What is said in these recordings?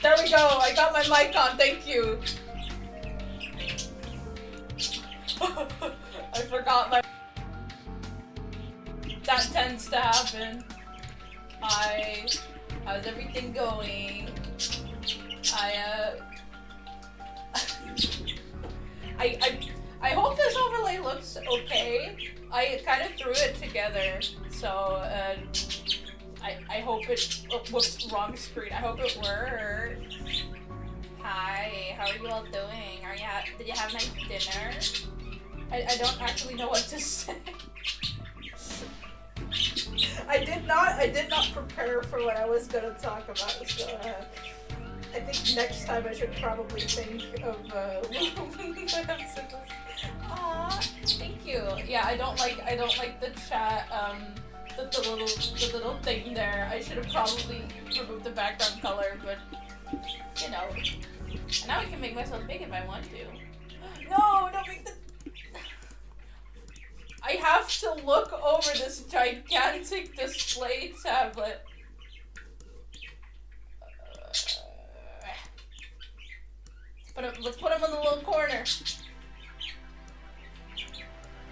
There we go. I got my mic on. Thank you. I forgot my. That tends to happen. Hi. How's everything going? I hope this overlay looks okay. I kind of threw it together, so I hope it. Oh, whoops, wrong screen. I hope it works. Hi, how are you all doing? Did you have nice dinner? I don't actually know what to say. I did not prepare for what I was gonna talk about. So I think next time I should probably think of Aw, thank you. Yeah, I don't like the chat. The little thing there. I should have probably removed the background color, but you know. And now I can make myself big if I want to. No, don't make the. I have to look over this gigantic display tablet. Let's put him in the little corner.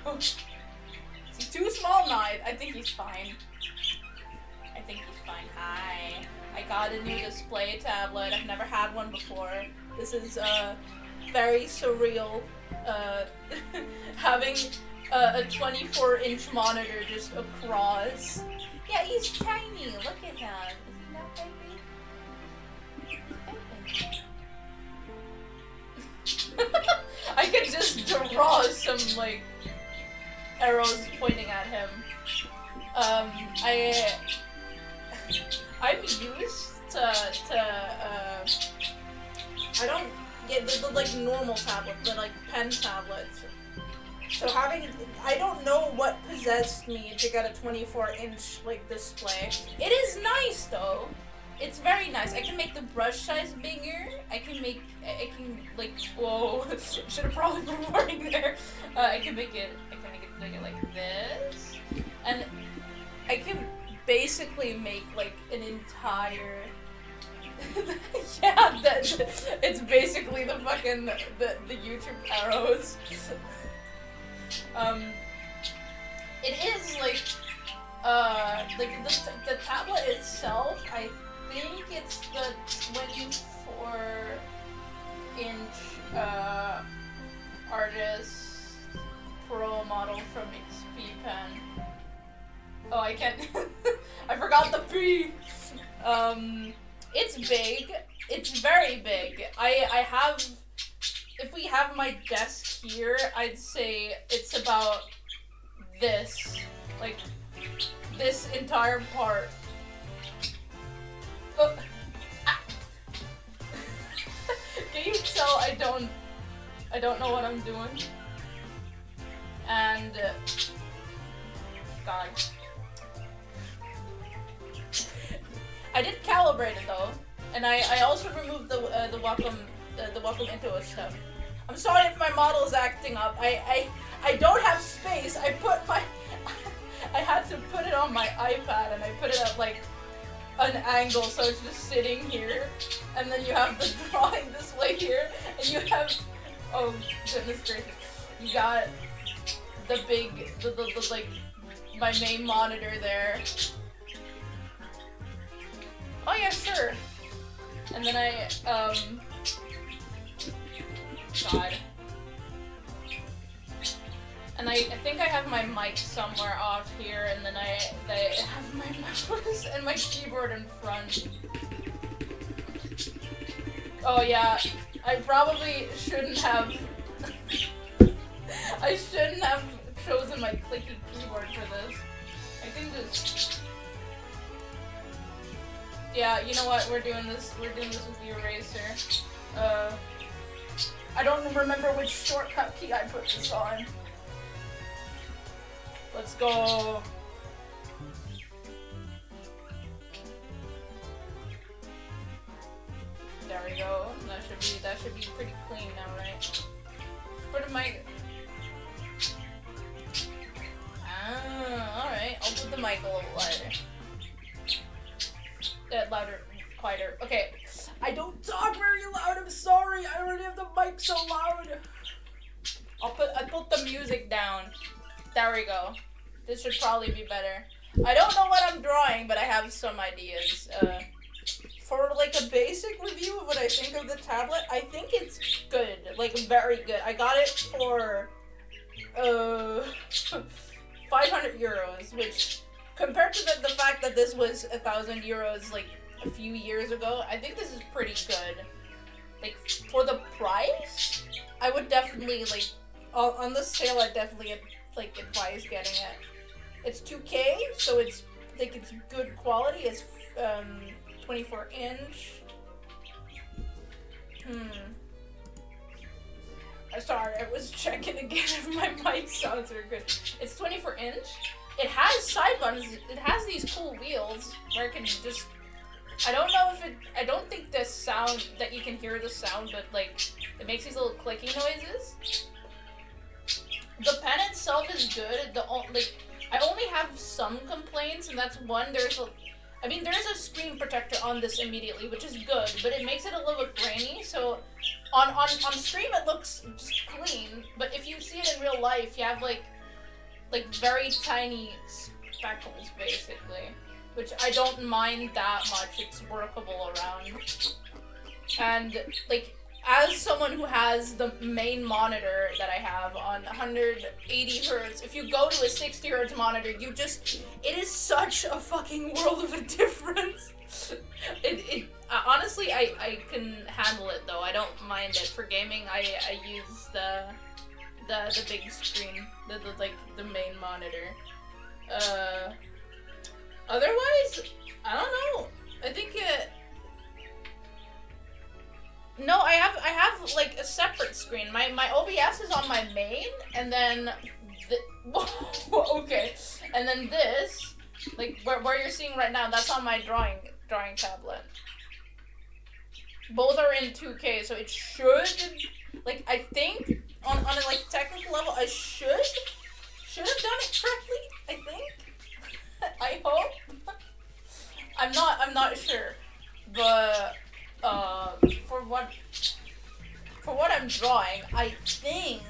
Oh. Is he too small? No, I think he's fine. I think he's fine. Hi. I got a new display tablet. I've never had one before. This is very surreal. Having a 24-inch monitor just across. Yeah, he's tiny. Look at him. Isn't that baby? I could just draw some like arrows pointing at him. I'm used to I don't get the like normal tablet, the like pen tablets. So I don't know what possessed me to get a 24-inch like display. It is nice though. It's very nice. I can make the brush size bigger. I can like, whoa, should have probably put a warning there. I can make it bigger like this. And I can basically make like an entire, yeah, it's basically the fucking, the YouTube arrows. It is like the tablet itself, I think it's the 24-inch Artist Pro model from XP Pen. Oh, I can't. I forgot the P. It's big. It's very big. I have. If we have my desk here, I'd say it's about this, like this entire part. Oh. Ah. Can you tell I don't know what I'm doing? And God, I did calibrate it though, and I also removed the welcome into it stuff. I'm sorry if my model is acting up. I don't have space. I had to put it on my iPad and I put it at like an angle so it's just sitting here, and then you have the drawing this way here, and you have, oh goodness gracious, you got the big, the like my main monitor there. Oh yeah, sure. And then God. And I think I have my mic somewhere off here, and then I have my mouse and my keyboard in front. Oh yeah, I probably shouldn't have. I shouldn't have chosen my clicky keyboard for this. I can just. Yeah, you know what? We're doing this with the eraser. I don't remember which shortcut key I put this on. Let's go. There we go. That should be pretty clean now, right? Where did my? Ah, all right. I'll put the mic a little louder. Louder, quieter. Okay. I don't talk very loud, I'm sorry, I already have the mic so loud. I put the music down. There we go. This should probably be better. I don't know what I'm drawing, but I have some ideas. For like a basic review of what I think of the tablet, I think it's good. Like, very good. I got it for 500 euros, which, compared to the fact that this was 1,000 euros like a few years ago, I think this is pretty good. Like, for the price, I would definitely, like, on the sale, I definitely, like, advise getting it. It's 2K, so it's, like, it's good quality. It's, 24 inch. Sorry, I was checking again if my mic sounds are good. It's 24 inch. It has side buttons. It has these cool wheels where it can just, I don't know if it, I don't think the sound, that you can hear the sound, but like, it makes these little clicky noises. The pen itself is good. Like, I only have some complaints, and that's one, there's a screen protector on this immediately, which is good, but it makes it a little bit grainy, so on stream it looks just clean, but if you see it in real life, you have like very tiny speckles, basically, which I don't mind that much. It's workable around. And, like, as someone who has the main monitor that I have on 180 hertz, if you go to a 60 hertz monitor, it is such a fucking world of a difference. Honestly, I can handle it though. I don't mind it. For gaming, I use the big screen, the main monitor. Otherwise, I don't know. I think no, I have like a separate screen. My OBS is on my main, and then okay, and then this, like where you're seeing right now, that's on my drawing tablet. Both are in 2K, so it should, like, I think on a like technical level, I should have done it correctly. I think. I hope. I'm not sure, but. For what I'm drawing, I think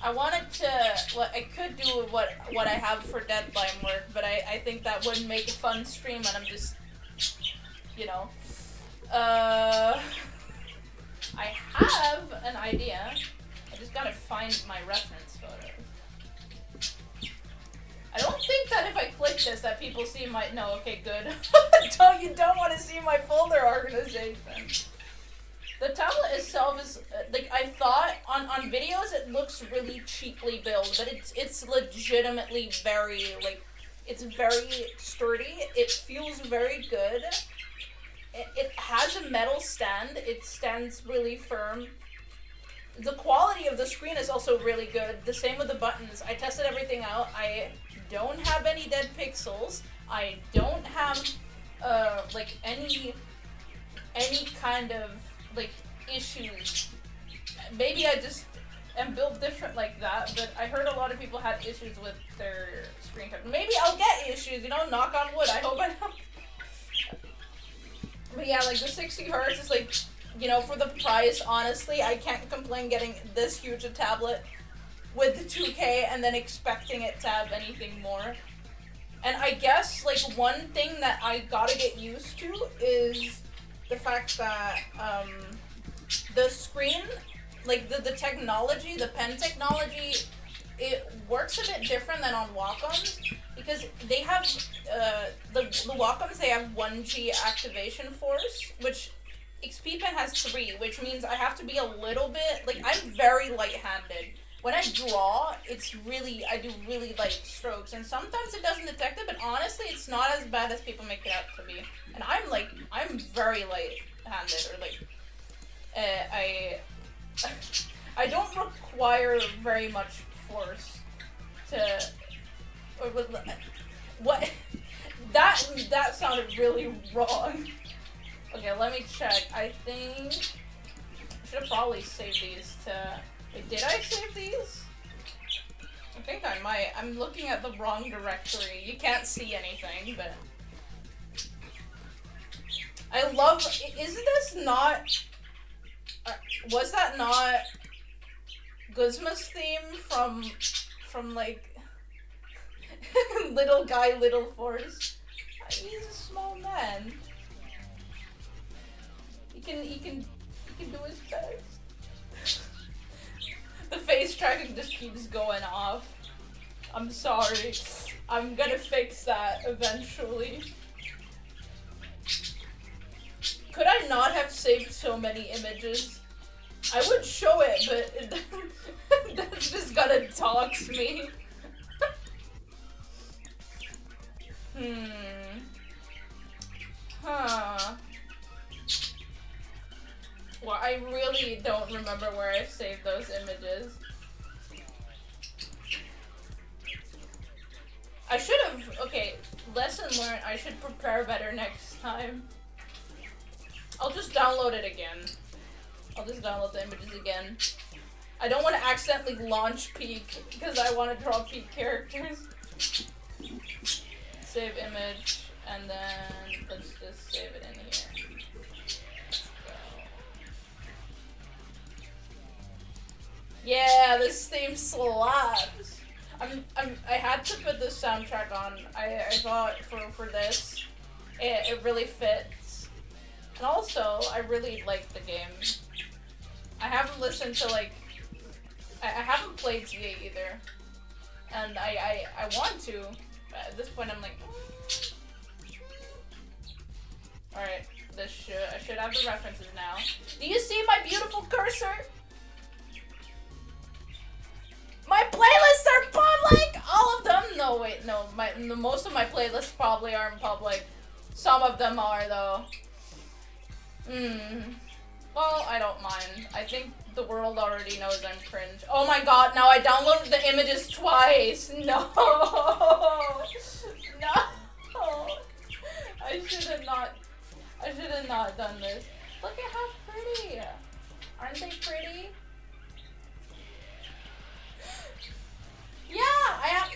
I wanted to. Well, I could do what I have for deadline work, but I think that wouldn't make a fun stream, and I'm just, you know. I have an idea. I just gotta find my reference photo. I don't think that if I click this that people see my, no, okay, good. You don't want to see my folder organization. The tablet itself is, like, I thought, on videos it looks really cheaply built, but it's legitimately very, like, it's very sturdy, it feels very good. It has a metal stand, it stands really firm. The quality of the screen is also really good, the same with the buttons. I tested everything out. I don't have any dead pixels. I don't have like any kind of like issues. Maybe I just am built different like that, but I heard a lot of people had issues with their screen time. Maybe I'll get issues, you know, knock on wood. I hope I don't. But yeah, like the 60 hertz is like, you know, for the price, honestly, I can't complain getting this huge a tablet with the 2K and then expecting it to have anything more. And I guess, like, one thing that I gotta get used to is the fact that, the screen, like, the technology, the pen technology, it works a bit different than on Wacom's, because they have, the Wacom's, they have 1G activation force, which XP Pen has 3, which means I have to be a little bit, like, I'm very light-handed. When I draw, I do really light strokes, and sometimes it doesn't detect it, but honestly, it's not as bad as people make it out to be. And I'm very light-handed, or like, I don't require very much force to, or what, that sounded really wrong. Okay, let me check. I think I should have probably saved these to. Wait, did I save these? I think I might. I'm looking at the wrong directory. You can't see anything, but I love. Is this not? Was that not Guzma's theme from like Little Guy, Little Force? He's a small man. He can do his best. The face tracking just keeps going off. I'm sorry. I'm gonna fix that eventually. Could I not have saved so many images? I would show it, but that's just gonna dox me. Huh. Well, I really don't remember where I saved those images. I should have, okay, lesson learned, I should prepare better next time. I'll just download it again. I'll just download the images again. I don't want to accidentally launch Peak, because I want to draw Peak characters. Save image, and then let's just save it in here. Yeah, this theme slaps. I had to put the soundtrack on. I thought for this, it really fits. And also, I really like the game. I haven't listened to like, I haven't played T8 either, and I want to. But at this point, I'm like, all right, I should have the references now. Do you see my beautiful cursor? My playlists are public! All of them? No, wait, no. Most of my playlists probably aren't public. Some of them are, though. Well, I don't mind. I think the world already knows I'm cringe. Oh my god, now I downloaded the images twice! No! No! I should have not done this. Look at how pretty! Aren't they pretty? Yeah, I have.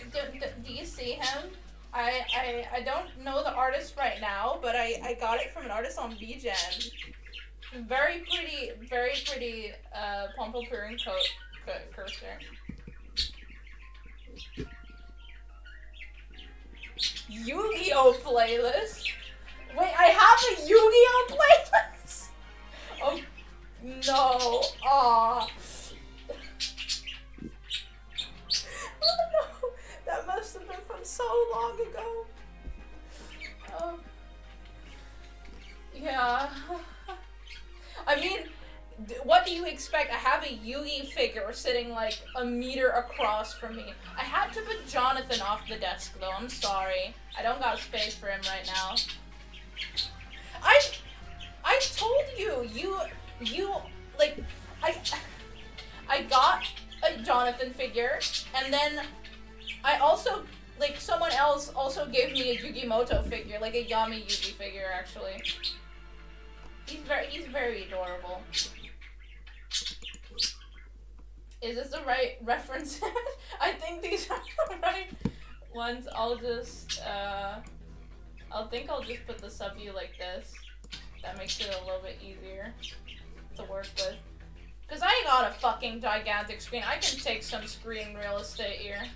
Do you see him? I don't know the artist right now, but I got it from an artist on VGen. Very pretty Pompelpurin cursor. Yu-Gi-Oh playlist. Wait, I have a Yu-Gi-Oh playlist. Oh no! Aw. Oh no, that must have been from so long ago. Yeah. I mean, what do you expect? I have a Yugi figure sitting like a meter across from me. I had to put Jonathan off the desk though, I'm sorry. I don't got space for him right now. I told you, like, I got a Jonathan figure, and then I also, like, someone else also gave me a Yugimoto figure, like a Yami Yugi figure, actually. He's very adorable. Is this the right reference? I think these are the right ones. I'll just put the sub view like this. That makes it a little bit easier to work with. Cause I got a fucking gigantic screen. I can take some screen real estate here.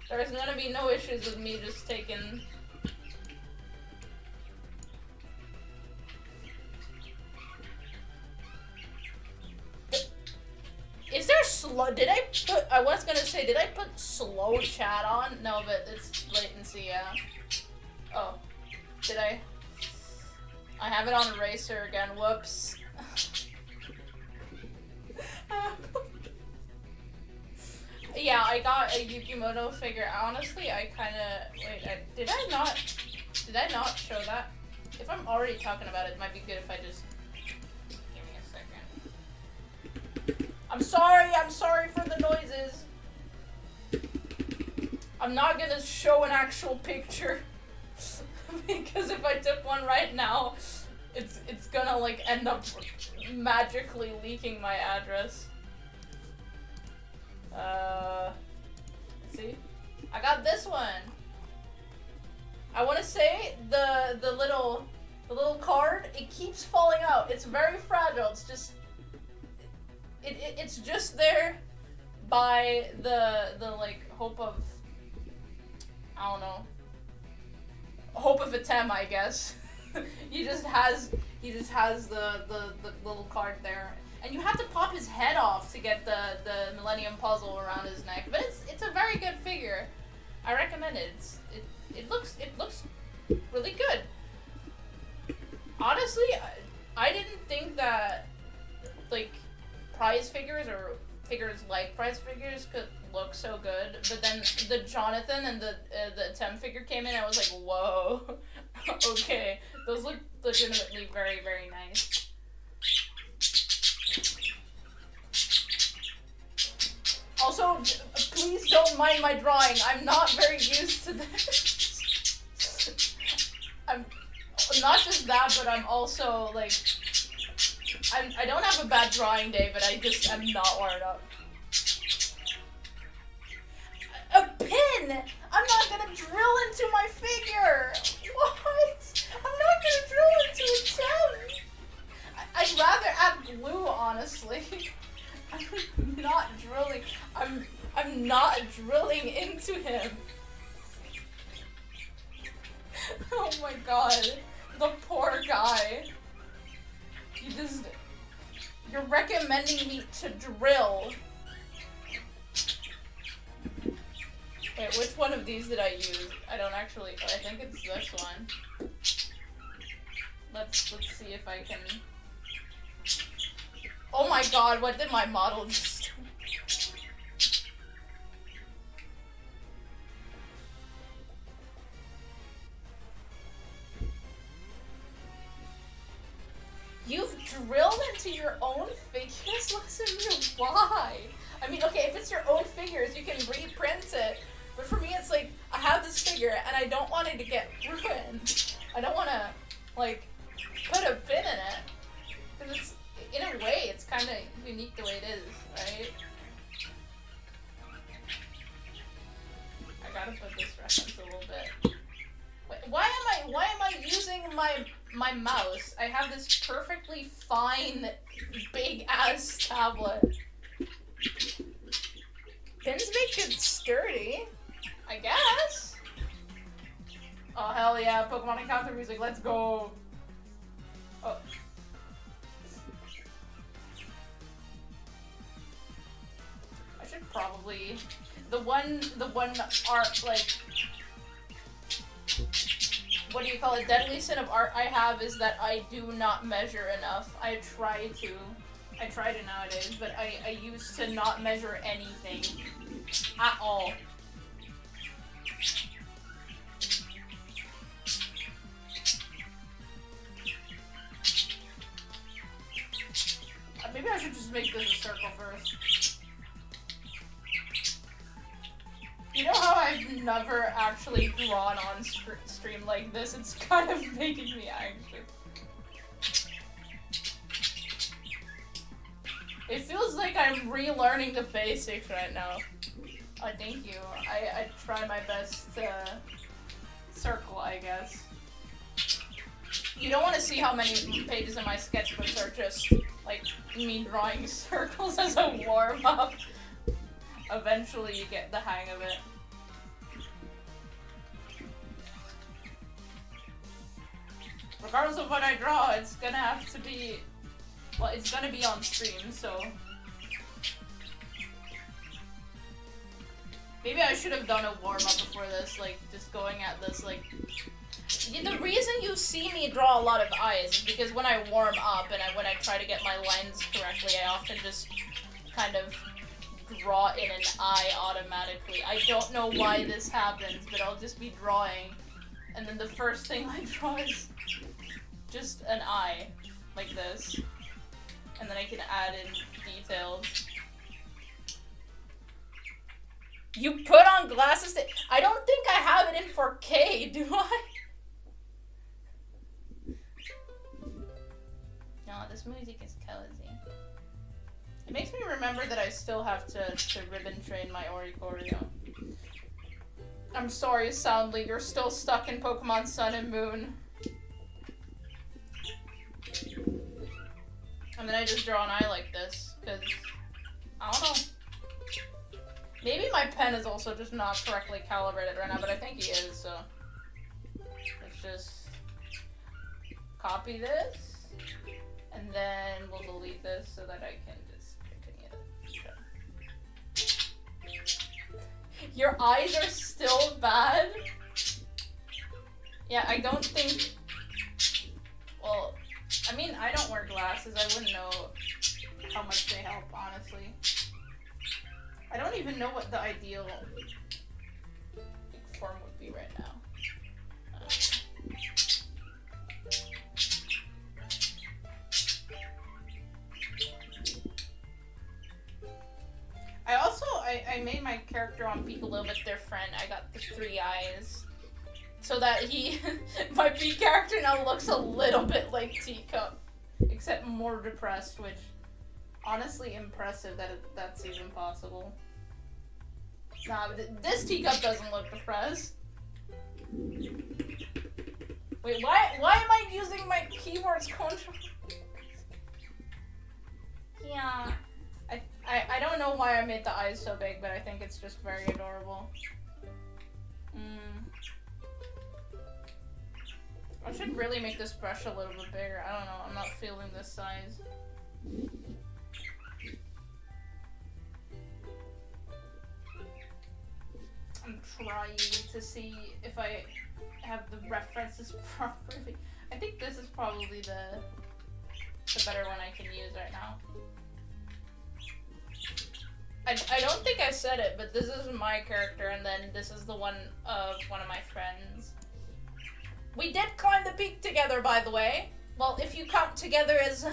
There's gonna be no issues with me just taking. Is there slow? Did I put? I was gonna say, did I put slow chat on? No, but it's latency. Yeah. Oh, did I? I have it on eraser again. Whoops. Yeah, I got a Yukimoto figure. Honestly, I kinda... Wait, did I not show that? If I'm already talking about it, it might be good if I just... Give me a second. I'm sorry for the noises. I'm not gonna show an actual picture. Because if I took one right now, it's gonna, like, end up magically leaking my address. Let's see. I got this one. I want to say the little The little card, it keeps falling out. It's very fragile. It's just... It's just there by the like, hope of... I don't know. Hope of a Tem, I guess. he just has the little card there. And you have to pop his head off to get the Millennium Puzzle around his neck. But it's a very good figure. I recommend it. It looks really good. Honestly, I didn't think that like prize figures or figures like prize figures could look so good. But then the Jonathan and the Tem figure came in and I was like, whoa. Okay, those look legitimately very, very nice. Also, please don't mind my drawing. I'm not very used to this. I'm not just that, but I'm also like I don't have a bad drawing day, but I'm not wired up. A pin! I'm not gonna drill into my figure! What? I'm not gonna drill into a Tem! I'd rather add glue, honestly. I'm not drilling. I'm not drilling into him. Oh my god. The poor guy. You're recommending me to drill. Wait, which one of these did I use? I don't actually, I think it's this one. Let's see if I can. Oh my god, what did my model just do? You've drilled into your own figures? Listen, why? I mean, okay, if it's your own figures, you can reprint it. But for me, it's like, I have this figure, and I don't want it to get ruined. I don't want to, like, put a pin in it. Because it's, in a way, it's kind of unique the way it is, right? I gotta put this reference a little bit. Wait, why am I using my mouse? I have this perfectly fine, big-ass tablet. Pins make it sturdy, I guess. Oh, hell yeah, Pokemon Encounter music, let's go. Oh. I should probably... The one art, like... What do you call it? Deadly sin of art I have is that I do not measure enough. I try to nowadays, but I used to not measure anything. At all. Maybe I should just make this a circle first. You know how I've never actually drawn on stream like this? It's kind of making me anxious. It feels like I'm relearning the basics right now. Oh, thank you. I try my best to circle, I guess. You don't want to see how many pages in my sketchbooks are just, like, me drawing circles as a warm-up. Eventually you get the hang of it. Regardless of what I draw, it's gonna have to be... Well, it's gonna be on stream, so... Maybe I should have done a warm-up before this, like, just going at this, like... The reason you see me draw a lot of eyes is because when I warm up and when I try to get my lines correctly, I often just kind of draw in an eye automatically. I don't know why this happens, but I'll just be drawing, and then the first thing I draw is just an eye, like this. And then I can add in details. You put on glasses to... I don't think I have it in 4K, do I? No, this music is cozy. It makes me remember that I still have to ribbon train my Oricorio. I'm sorry, Soundly, you're still stuck in Pokemon Sun and Moon. And then I just draw an eye like this, because, I don't know. Maybe my pen is also just not correctly calibrated right now, but I think he is, so. Let's just copy this, and then we'll delete this so that I can just continue. Your eyes are still bad? Yeah, I don't think... Well, I mean, I don't wear glasses. I wouldn't know how much they help, honestly. I don't even know what the ideal form would be right now. I made my character on Peak a little bit different. I got the 3 eyes. So that my Peak character now looks a little bit like Teacup. Except more depressed, which, honestly impressive that that's even possible. Nah, this Teacup doesn't look depressed. Wait, why am I using my keyboard's control? Yeah. I don't know why I made the eyes so big, but I think it's just very adorable. I should really make this brush a little bit bigger. I don't know, I'm not feeling this size. I'm trying to see if I have the references properly. I think this is probably the better one I can use right now. I don't think I said it, but this is my character, and then this is the one of one of my friends. We did climb the peak together, by the way. Well, if you count together as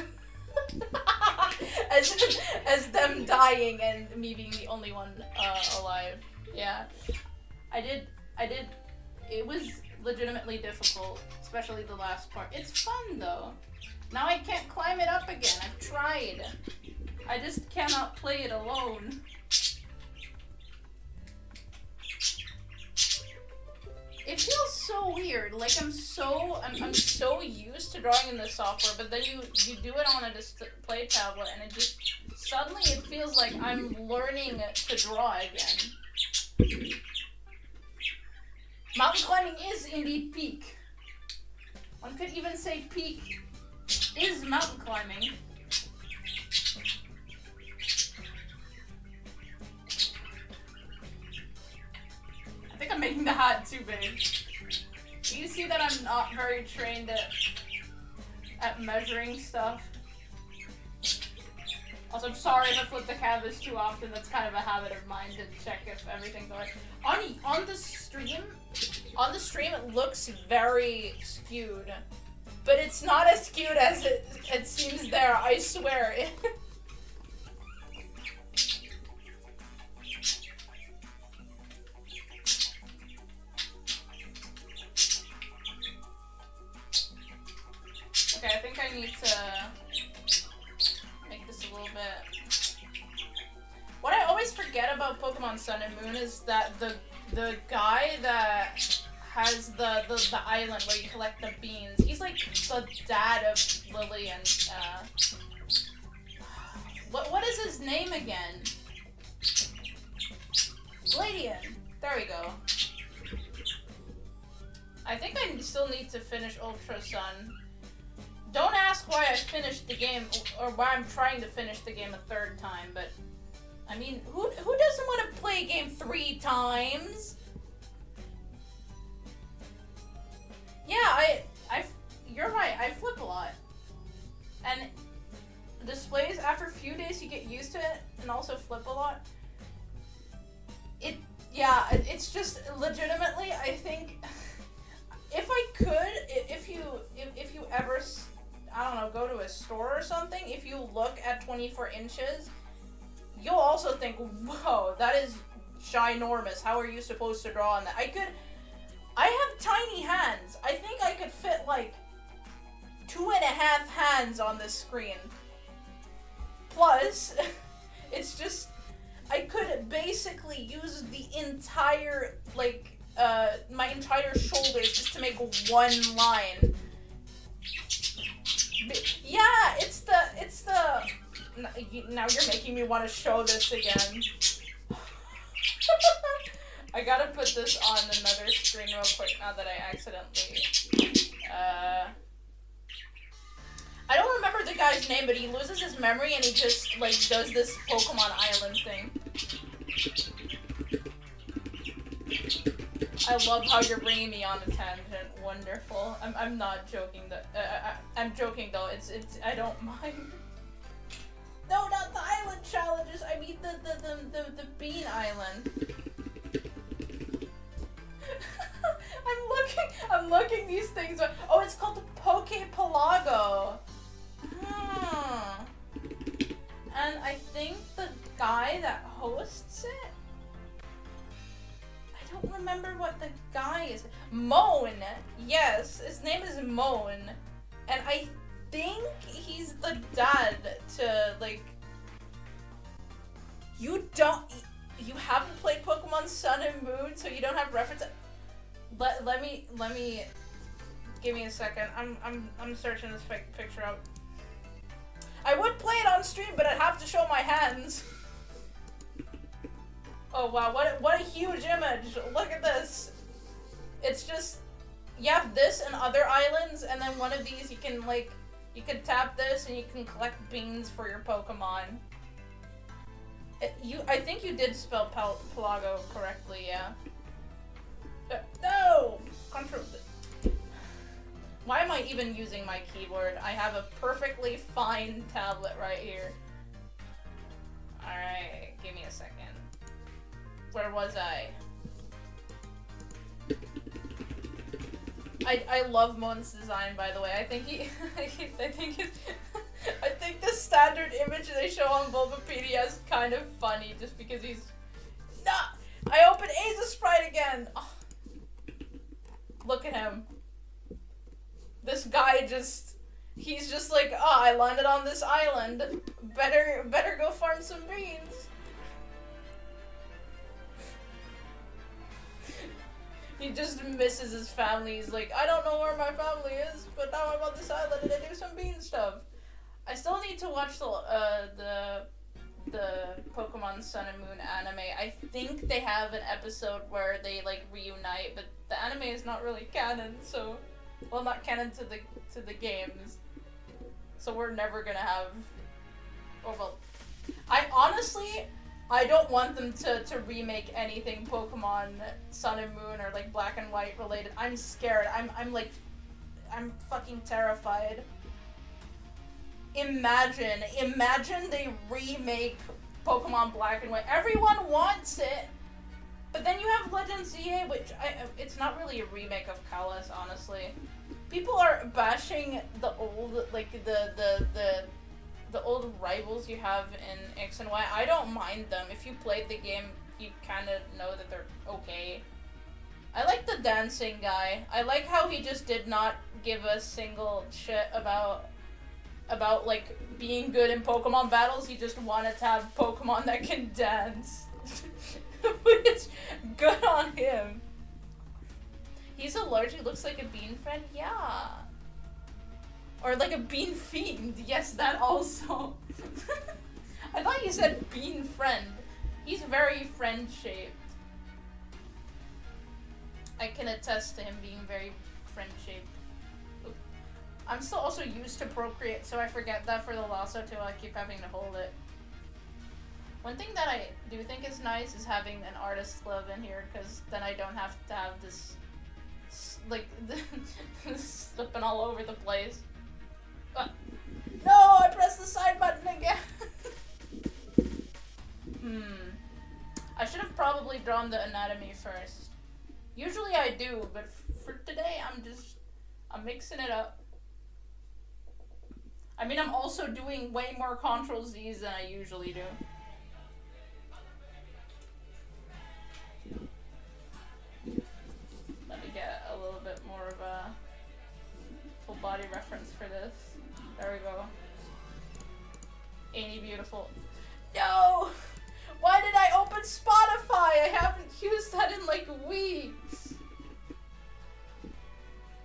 as them dying and me being the only one alive. Yeah, I did. It was legitimately difficult, especially the last part. It's fun though. Now I can't climb it up again. I've tried. I just cannot play it alone. It feels so weird. Like I'm so used to drawing in this software, but then you do it on a display tablet, and it just suddenly it feels like I'm learning to draw again. Mountain climbing is indeed peak. One could even say peak is mountain climbing. I think I'm making the hat too big. You see that I'm not very trained at measuring stuff. Also, I'm sorry if I flip the canvas too often. That's kind of a habit of mine to check if everything's alright. On the stream it looks very skewed, but it's not as skewed as it seems there. I swear. Okay, I think I need to make this a little bit. What I always forget about Pokemon Sun and Moon is that the guy that has the island where you collect the beans, he's like the dad of Lily and what is his name again? Gladian. There we go. I think I still need to finish Ultra Sun. Don't ask why I finished the game, or why I'm trying to finish the game a 3rd time, but I mean, who doesn't want to play a game 3 times? Yeah, you're right, I flip a lot. And displays, after a few days you get used to it, and also flip a lot. It's just legitimately, I think, if I could, if you ever, I don't know, go to a store or something, if you look at 24 inches, you'll also think, whoa, that is ginormous. How are you supposed to draw on that? I have tiny hands. I think I could fit like 2.5 hands on this screen. Plus, it's just, I could basically use the entire, like, my entire shoulders just to make one line. Yeah, it's the now you're making me want to show this again. I gotta put this on another screen real quick now that I accidentally, I don't remember the guy's name, but he loses his memory and he just, like, does this Pokemon Island thing. I love how you're bringing me on a tangent. Wonderful. I'm not joking. I'm joking though. It's I don't mind. No, not the island challenges. I mean the bean island. I'm looking these things up. Oh, it's called the Poke Pelago. And I think the guy that hosts it, I don't remember what the guy is. Moan. Yes, his name is Moan. And I think he's the dad to, like, you haven't played Pokemon Sun and Moon, so you don't have reference. Let me give me a second. I'm searching this picture out. I would play it on stream, but I'd have to show my hands. Oh wow, what a huge image. Look at this. It's just, you have this and other islands, and then one of these you can, like, you can tap this and you can collect beans for your Pokemon. I think you did spell Pelago correctly, yeah. No! Control. Why am I even using my keyboard? I have a perfectly fine tablet right here. Alright, give me a second. Where was I? I love Moan's design, by the way. I think I think the standard image they show on Bulbapedia is kind of funny, just because he's... Nah! I opened Aza Sprite again! Oh. Look at him. This guy he's just like, oh, I landed on this island. Better go farm some beans. He just misses his family. He's like, I don't know where my family is, but now I'm on this island and I do some bean stuff. I still need to watch the Pokemon Sun and Moon anime. I think they have an episode where they, like, reunite, but the anime is not really canon, so, well, not canon to the games. So we're never gonna have, oh well, I don't want them to remake anything Pokemon Sun and Moon or, like, Black and White related. I'm scared. I'm fucking terrified. Imagine they remake Pokemon Black and White. Everyone wants it, but then you have Legends ZA, which it's not really a remake of Kalos, honestly. People are bashing the old, like, the old rivals you have in X and Y. I don't mind them. If you played the game, you kind of know that they're okay. I like the dancing guy. I like how he just did not give a single shit about like being good in Pokemon battles. He just wanted to have Pokemon that can dance. Which, good on him. He's allergic, looks like a bean friend? Yeah. Or like a bean fiend. Yes, that also. I thought you said bean friend. He's very friend-shaped. I can attest to him being very friend-shaped. I'm still also used to Procreate, so I forget that for the Lasso too. I keep having to hold it. One thing that I do think is nice is having an artist glove in here, because then I don't have to have this, like, slipping all over the place. No, I pressed the side button again! I should have probably drawn the anatomy first. Usually I do, but for today I'm mixing it up. I mean, I'm also doing way more Ctrl-Z's than I usually do. Let me get a little bit more of a full body reference for this. There we go. Ain't he beautiful? No! Why did I open Spotify? I haven't used that in like weeks.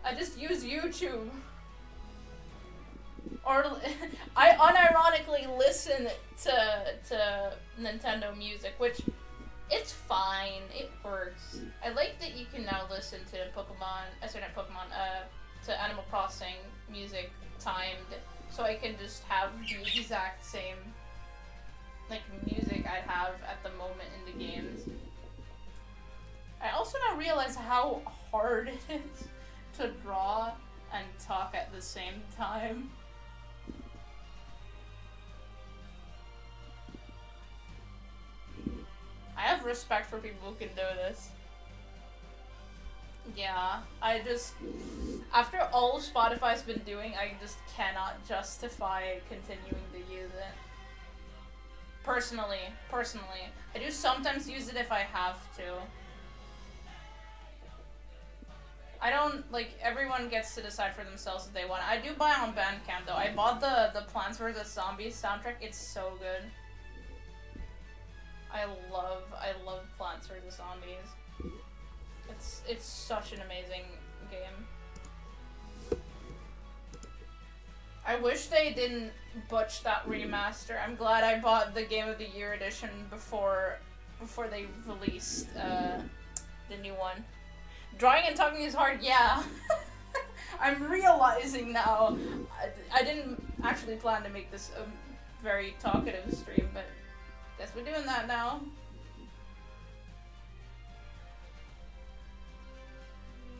I just use YouTube. Or I unironically listen to Nintendo music, which it's fine. It works. I like that you can now listen to to Animal Crossing music timed, so I can just have the exact same like music I have at the moment in the games. I also now realize how hard it is to draw and talk at the same time. I have respect for people who can do this. Yeah, I just, after all Spotify's been doing, I just cannot justify continuing to use it. Personally. I do sometimes use it if I have to. I don't, like, everyone gets to decide for themselves if they want. I do buy on Bandcamp, though. I bought the Plants vs. Zombies soundtrack. It's so good. I love Plants vs. Zombies. It's such an amazing game. I wish they didn't butch that remaster. I'm glad I bought the Game of the Year edition before they released the new one. Drawing and talking is hard, yeah. I'm realizing now. I didn't actually plan to make this a very talkative stream, but guess we're doing that now.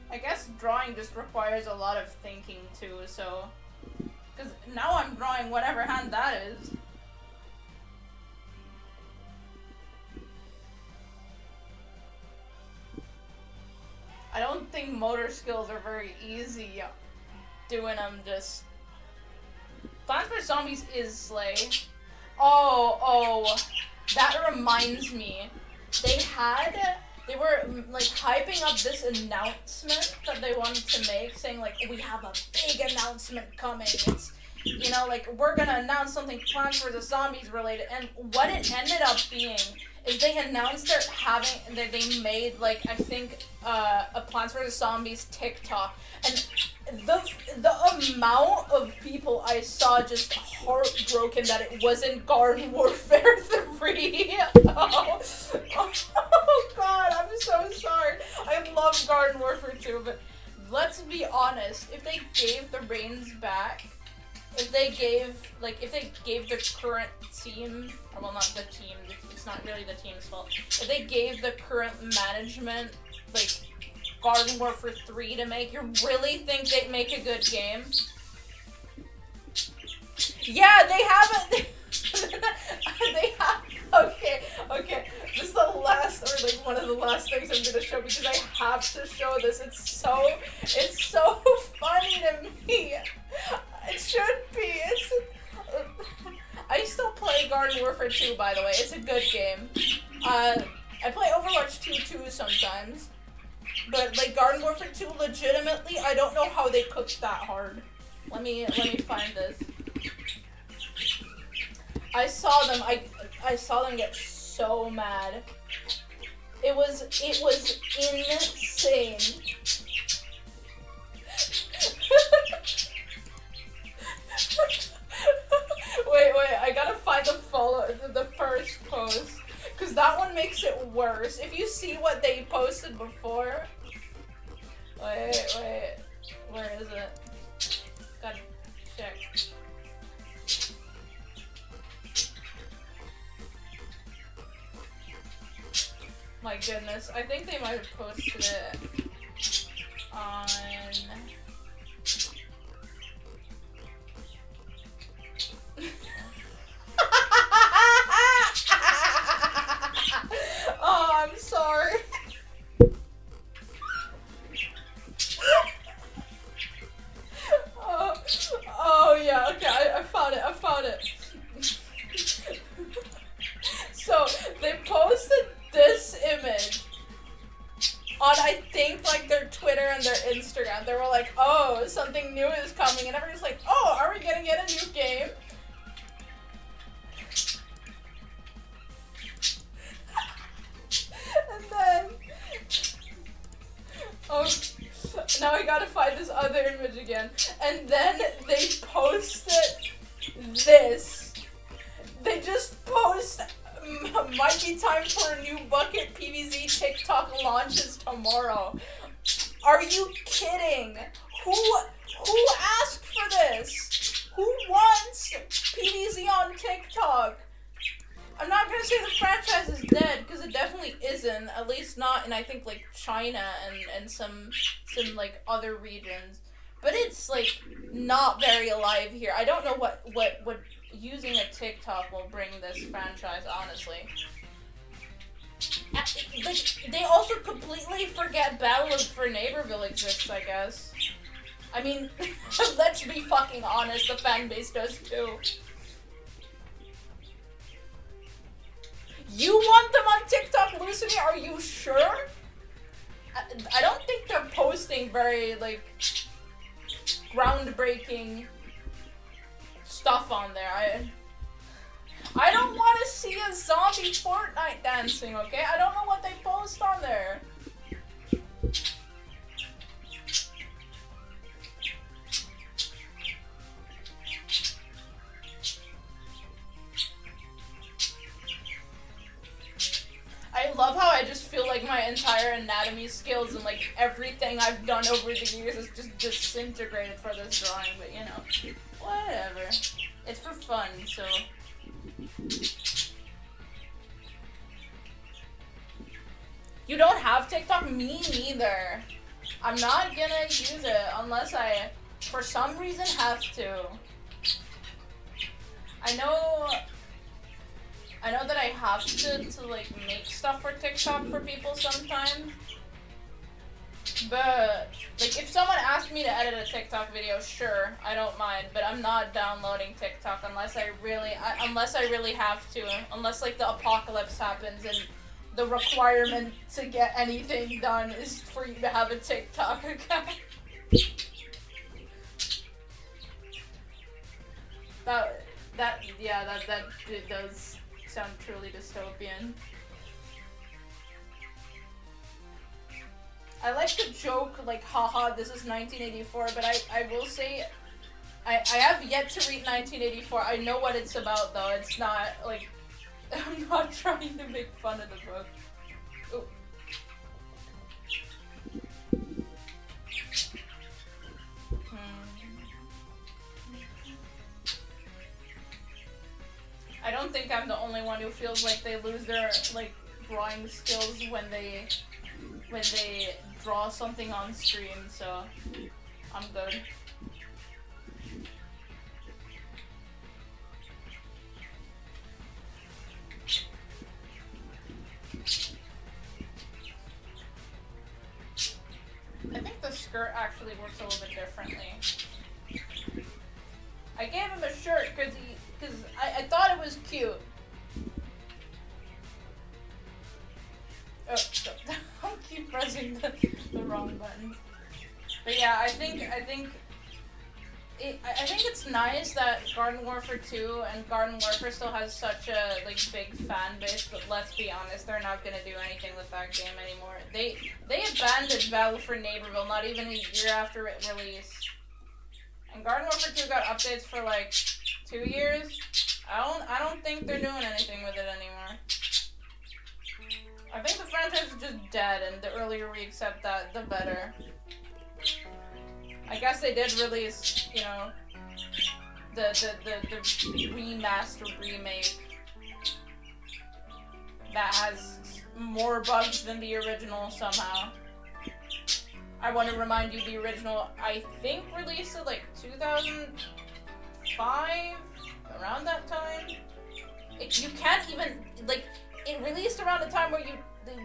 I guess drawing just requires a lot of thinking too, so... Because now I'm drawing whatever hand that is. I don't think motor skills are very easy doing them just... Plants vs. Zombies is Slay. Oh, that reminds me. They were like hyping up this announcement that they wanted to make, saying like, we have a big announcement coming. It's, you know, like, we're gonna announce something Plants vs. Zombies related. And what it ended up being is they announced that they made, like, I think, a Plants vs. Zombies TikTok. And the amount of people I saw just heartbroken that it wasn't Garden Warfare 3. Oh god, I'm so sorry. I love Garden Warfare 2, but let's be honest, if they gave the reins back, if they gave the current team, or well, not the team, it's not really the team's fault, if they gave the current management, like, Garden Warfare 3 to make, you really think they'd make a good game? Yeah, they haven't. They have. Okay. This is the last, or like one of the last things I'm gonna show because I have to show this. It's so funny to me. It should be. I still play Garden Warfare 2, by the way. It's a good game. I play Overwatch 2 too sometimes. But like Garden Warfare 2, legitimately, I don't know how they cooked that hard. Let me find this. I saw them get so mad. It was insane. Wait, I gotta find the first post. Because that one makes it worse. If you see what they posted before... Wait. Where is it? Gotta check. My goodness. I think they might have posted it on... Oh, I'm sorry. Oh yeah, okay, I found it. So, they posted this image on, I think, like, their Twitter and their Instagram. They were like, oh, something new is coming, and everyone's like, oh, are we gonna get a new game? And then, Now I gotta find this other image again. And then they posted this. They just post, might be time for a new bucket PVZ TikTok launches tomorrow. Are you kidding? Who asked for this? Who wants PVZ on TikTok? I'm not gonna say the franchise is dead, because it definitely isn't. At least not in, I think, like, China and some like, other regions. But it's, like, not very alive here. I don't know what using a TikTok will bring this franchise, honestly. Like, they also completely forget Battle for Neighborville exists, I guess. I mean, let's be fucking honest, the fanbase does too. You want them on TikTok, Lucini? Are you sure? I don't think they're posting very, like, groundbreaking stuff on there. I don't want to see a zombie Fortnite dancing, okay? I don't know what they post on there. I love how I just feel like my entire anatomy skills and like everything I've done over the years is just disintegrated for this drawing, but you know, whatever. It's for fun, so. You don't have TikTok? Me neither. I'm not gonna use it unless I, for some reason, have to. I know that I have to like make stuff for TikTok for people sometimes. But like if someone asked me to edit a TikTok video, sure, I don't mind, but I'm not downloading TikTok unless I really have to, unless like the apocalypse happens and the requirement to get anything done is for you to have a TikTok account. That does sound truly dystopian. I like to joke like, haha, this is 1984, but I will say, I have yet to read 1984. I know what it's about though. It's not like, I'm not trying to make fun of the book. Ooh. I don't think I'm the only one who feels like they lose their like drawing skills when they draw something on stream, so I'm good. I think the skirt actually works a little bit differently. I gave him a shirt because I thought it was cute. Oh, I keep pressing the wrong button. But yeah, I think it's nice that Garden Warfare 2 and Garden Warfare still has such a like big fan base, but let's be honest, they're not gonna do anything with that game anymore. They abandoned Battle for Neighborville not even a year after it released. And Garden Warfare 2 got updates for like 2 years. I don't think they're doing anything with it anymore. I think the franchise is just dead, and the earlier we accept that, the better. I guess they did release, you know, the remaster remake that has more bugs than the original somehow. I want to remind you, the original, I think, released in like 2005, around that time. You can't even, like, it released around the time where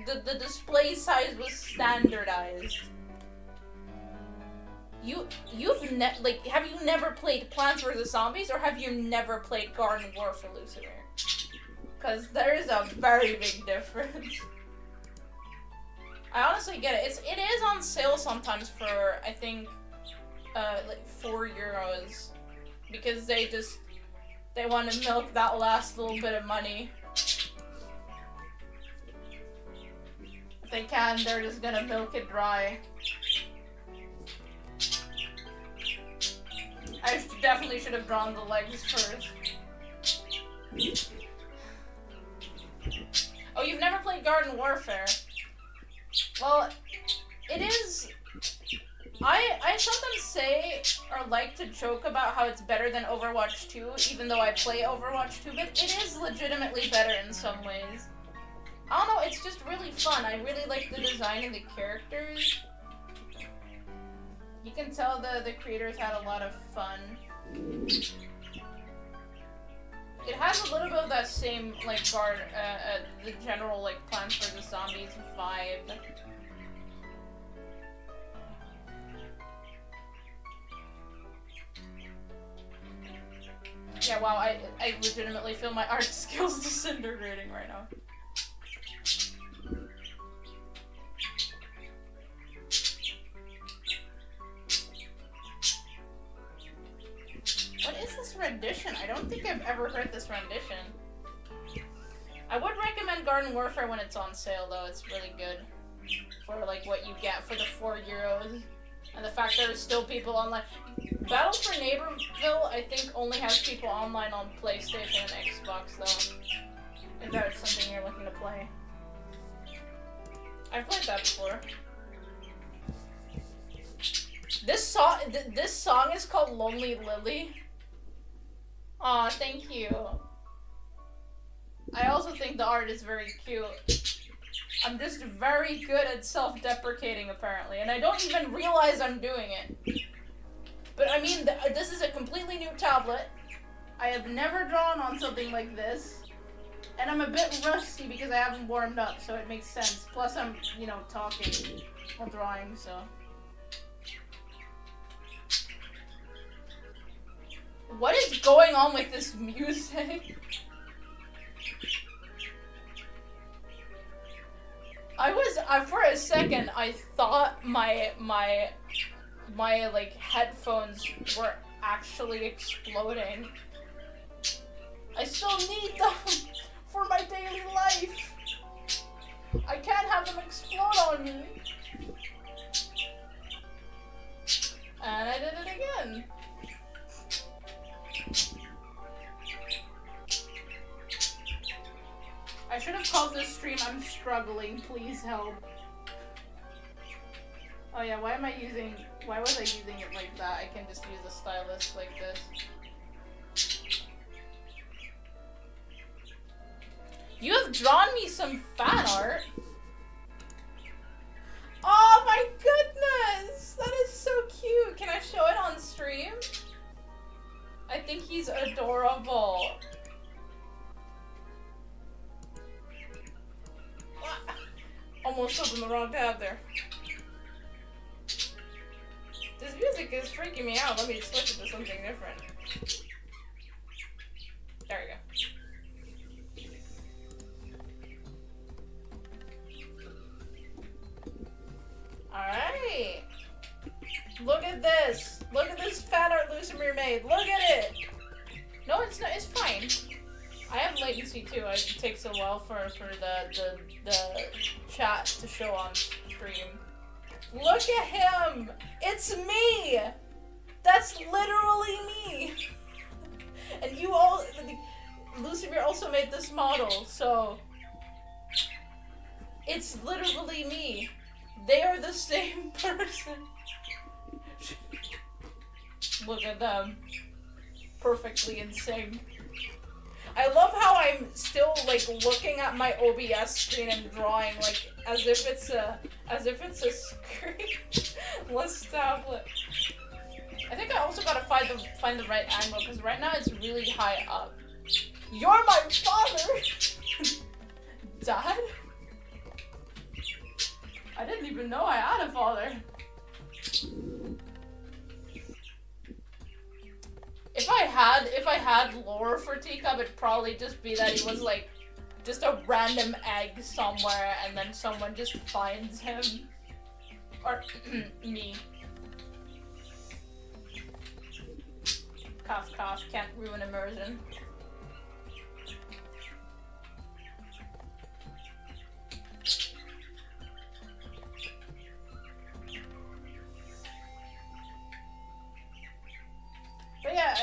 the display size was standardized. Have you never played Plants vs. Zombies, or have you never played Garden Warfare, Lucifer? Because there is a very big difference. I honestly get it. It is on sale sometimes for, I think, like €4, because they want to milk that last little bit of money. If they can, they're just gonna milk it dry. definitely should have drawn the legs first. Oh, you've never played Garden Warfare? Well, it is... I sometimes say, or like to joke about how it's better than Overwatch 2, even though I play Overwatch 2, but it is legitimately better in some ways. I don't know, it's just really fun. I really like the design of the characters. You can tell the creators had a lot of fun. It has a little bit of that same, like, the general, like, Plants vs. Zombies vibe. Yeah, wow, I legitimately feel my art skills disintegrating right now. What is this rendition? I don't think I've ever heard this rendition. I would recommend Garden Warfare when it's on sale, though. It's really good. For, like, what you get for the €4. And the fact there are still people online. Battle for Neighborville, I think, only has people online on PlayStation and Xbox, though. If that's something you're looking to play. I've played that before. This song is called Lonely Lily. Aw, thank you. I also think the art is very cute. I'm just very good at self-deprecating, apparently, and I don't even realize I'm doing it. But I mean, this is a completely new tablet. I have never drawn on something like this, and I'm a bit rusty because I haven't warmed up, so it makes sense. Plus, I'm, you know, talking while drawing, so. What is going on with this music? For a second, I thought my like headphones were actually exploding. I still need them for my daily life. I can't have them explode on me. And I did it again. I should have called this stream "I'm struggling, please help." Oh yeah, why was I using it like that? I can just use a stylus like this. You have drawn me some fan art. Oh my goodness! That is so cute! Can I show it on stream? I think he's adorable. Almost opened the wrong tab there. This music is freaking me out. Let me switch it to something different. There we go. Alright. Look at this. Look at this fan art Lucimer made. Look at it. No, it's not. It's fine. I have latency too. It takes a while for the chat to show on stream. Look at him! It's me! That's literally me! And you all... Lucifer also made this model, so... It's literally me. They are the same person. Look at them. Perfectly in sync. I love how I'm still like looking at my OBS screen and drawing like as if it's a screen-less tablet. I think I also gotta find the right angle because right now it's really high up. You're my father, Dad. I didn't even know I had a father. If I had lore for Teacup, it'd probably just be that he was like just a random egg somewhere and then someone just finds him. Or me. Cough cough, can't ruin immersion. But yeah,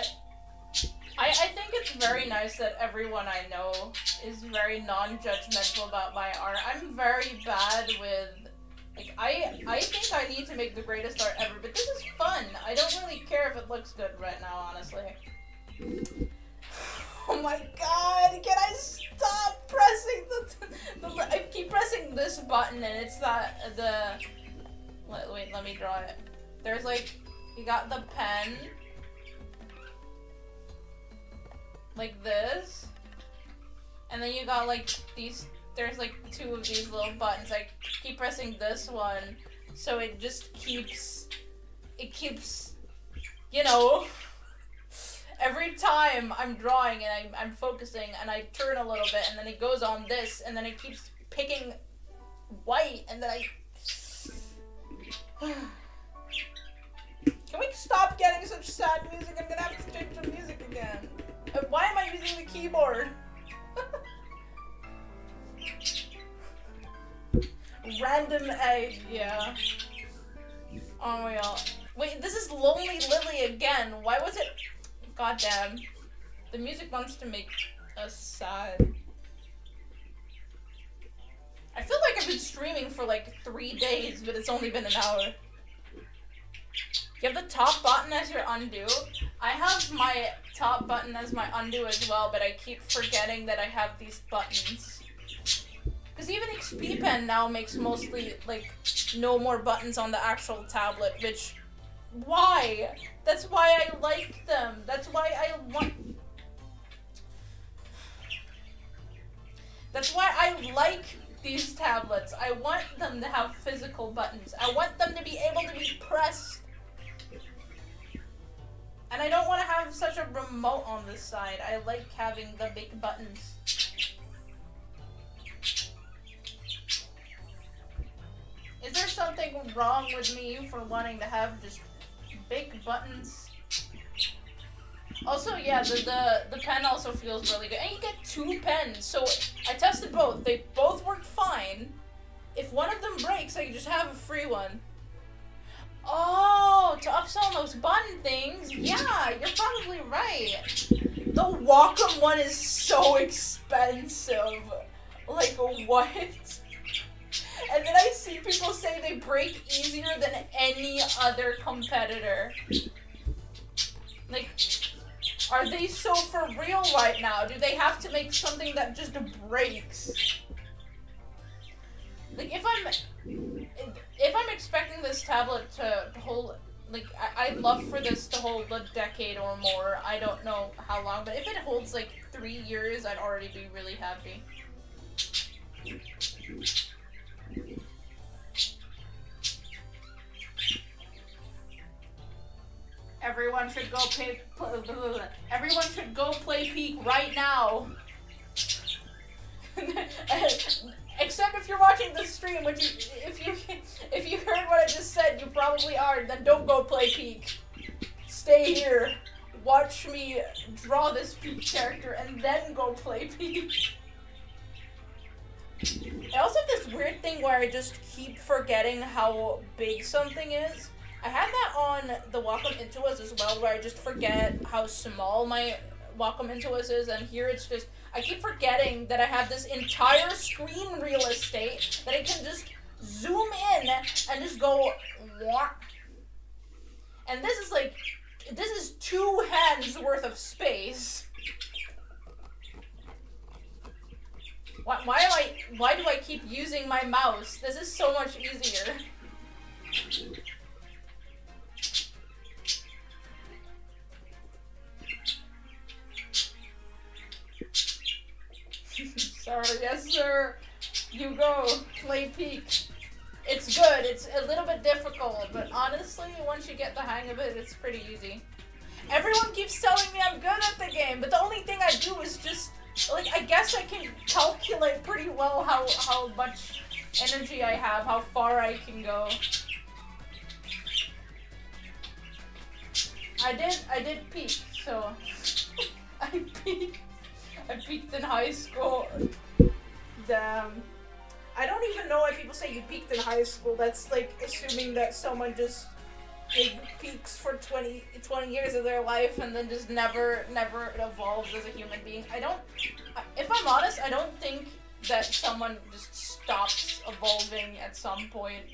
I think it's very nice that everyone I know is very non-judgmental about my art. I'm very bad with, like, I think I need to make the greatest art ever, but this is fun. I don't really care if it looks good right now, honestly. Oh my god, can I stop pressing I keep pressing this button and it's wait, let me draw it. There's like, you got the pen. Like this. And then you got like these, there's like two of these little buttons. I keep pressing this one, so it just keeps, you know, every time I'm drawing and I'm focusing and I turn a little bit and then it goes on this and then it keeps picking white and then Can we stop getting such sad music? I'm gonna have to change the music again. Why am I using the keyboard? Random egg, yeah. Oh my god. Wait, this is Lonely Lily again. Why was it? Goddamn. The music wants to make us sad. I feel like I've been streaming for like 3 days, but it's only been an hour. You have the top button as your undo. I have my top button as my undo as well, but I keep forgetting that I have these buttons. Because even XP Pen now makes mostly, like, no more buttons on the actual tablet, which... Why? That's why I like them. That's why I want... That's why I like these tablets. I want them to have physical buttons. I want them to be able to be pressed. And I don't want to have such a remote on this side. I like having the big buttons. Is there something wrong with me for wanting to have just big buttons? Also, yeah, the pen also feels really good. And you get 2 pens, so I tested both. They both work fine. If one of them breaks, I can just have a free one. Oh, to upsell those button things? Yeah, you're probably right. The Wacom one is so expensive. Like, what? And then I see people say they break easier than any other competitor. Like, are they so for real right now? Do they have to make something that just breaks? Like, if I'm expecting this tablet to hold, like, I'd love for this to hold a decade or more. I don't know how long, but if it holds like 3 years, I'd already be really happy. Everyone should go play Peak right now. Except if you're watching the stream, which if you heard what I just said, you probably are. Then don't go play Peak. Stay here. Watch me draw this Peak character and then go play Peak. I also have this weird thing where I just keep forgetting how big something is. I have that on the Wacom Intuos as well, where I just forget how small my Wacom Intuos is, and here it's just, I keep forgetting that I have this entire screen real estate that I can just zoom in and just go, wah. And this is like, this is 2 hands worth of space. Why do I keep using my mouse? This is so much easier. Sorry, yes sir. You go, play Peak. It's good, it's a little bit difficult, but honestly, once you get the hang of it, it's pretty easy. Everyone keeps telling me I'm good at the game, but the only thing I do is just, like, I guess I can calculate pretty well how much energy I have, how far I can go. I did peak, so I peaked in high school. Damn. I don't even know why people say you peaked in high school. That's like assuming that someone just big peaks for 20 years of their life and then just never evolves as a human being. If I'm honest, I don't think that someone just stops evolving at some point.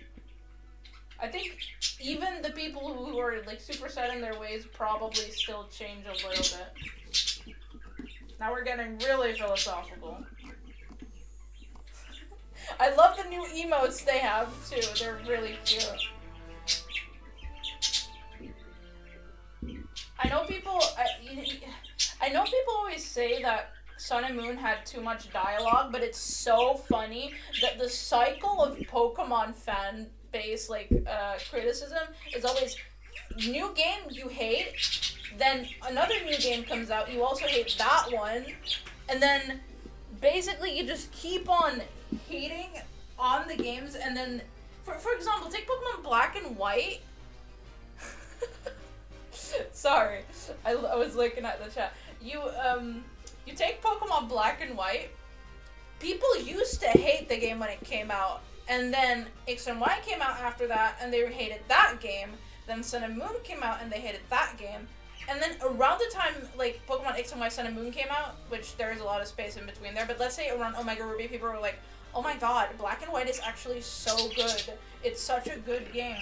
I think even the people who are like super set in their ways probably still change a little bit. Now we're getting really philosophical. I love the new emotes they have too. They're really cute. I know people always say that Sun and Moon had too much dialogue, but it's so funny that the cycle of Pokemon fan base criticism is always new game you hate, then another new game comes out, you also hate that one, and then basically you just keep on hating on the games, and then for example, take Pokemon Black and White. Sorry, I was looking at the chat. You take Pokemon Black and White. People used to hate the game when it came out, and then X and Y came out after that, and they hated that game. Then Sun and Moon came out, and they hated that game. And then around the time like Pokemon X and Y Sun and Moon came out, which there is a lot of space in between there, but let's say around Omega Ruby, people were like, "Oh my God, Black and White is actually so good. It's such a good game."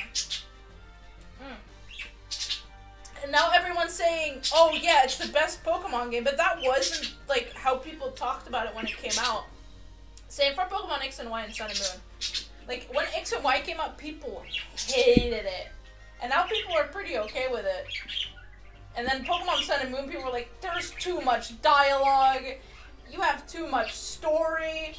And now everyone's saying, "Oh yeah, it's the best Pokemon game," but that wasn't like how people talked about it when it came out. Same for Pokemon X and Y and Sun and Moon. Like when X and Y came out, people hated it, and now people are pretty okay with it. And then Pokemon Sun and Moon, people were like, "There's too much dialogue. You have too much story.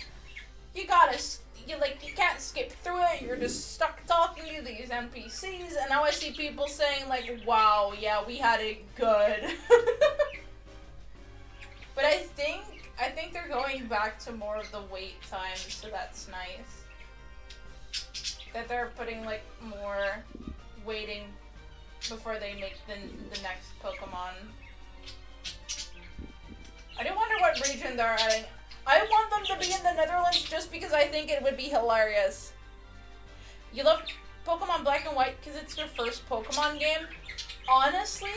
You can't skip through it. You're just stuck talking to these NPCs." And now I see people saying like, "Wow, yeah, we had it good." But I think they're going back to more of the wait times, so that's nice. That they're putting like more waiting before they make the next Pokemon. I do wonder what region they're adding. I want them to be in the Netherlands just because I think it would be hilarious. You love Pokemon Black and White because it's your first Pokemon game? Honestly,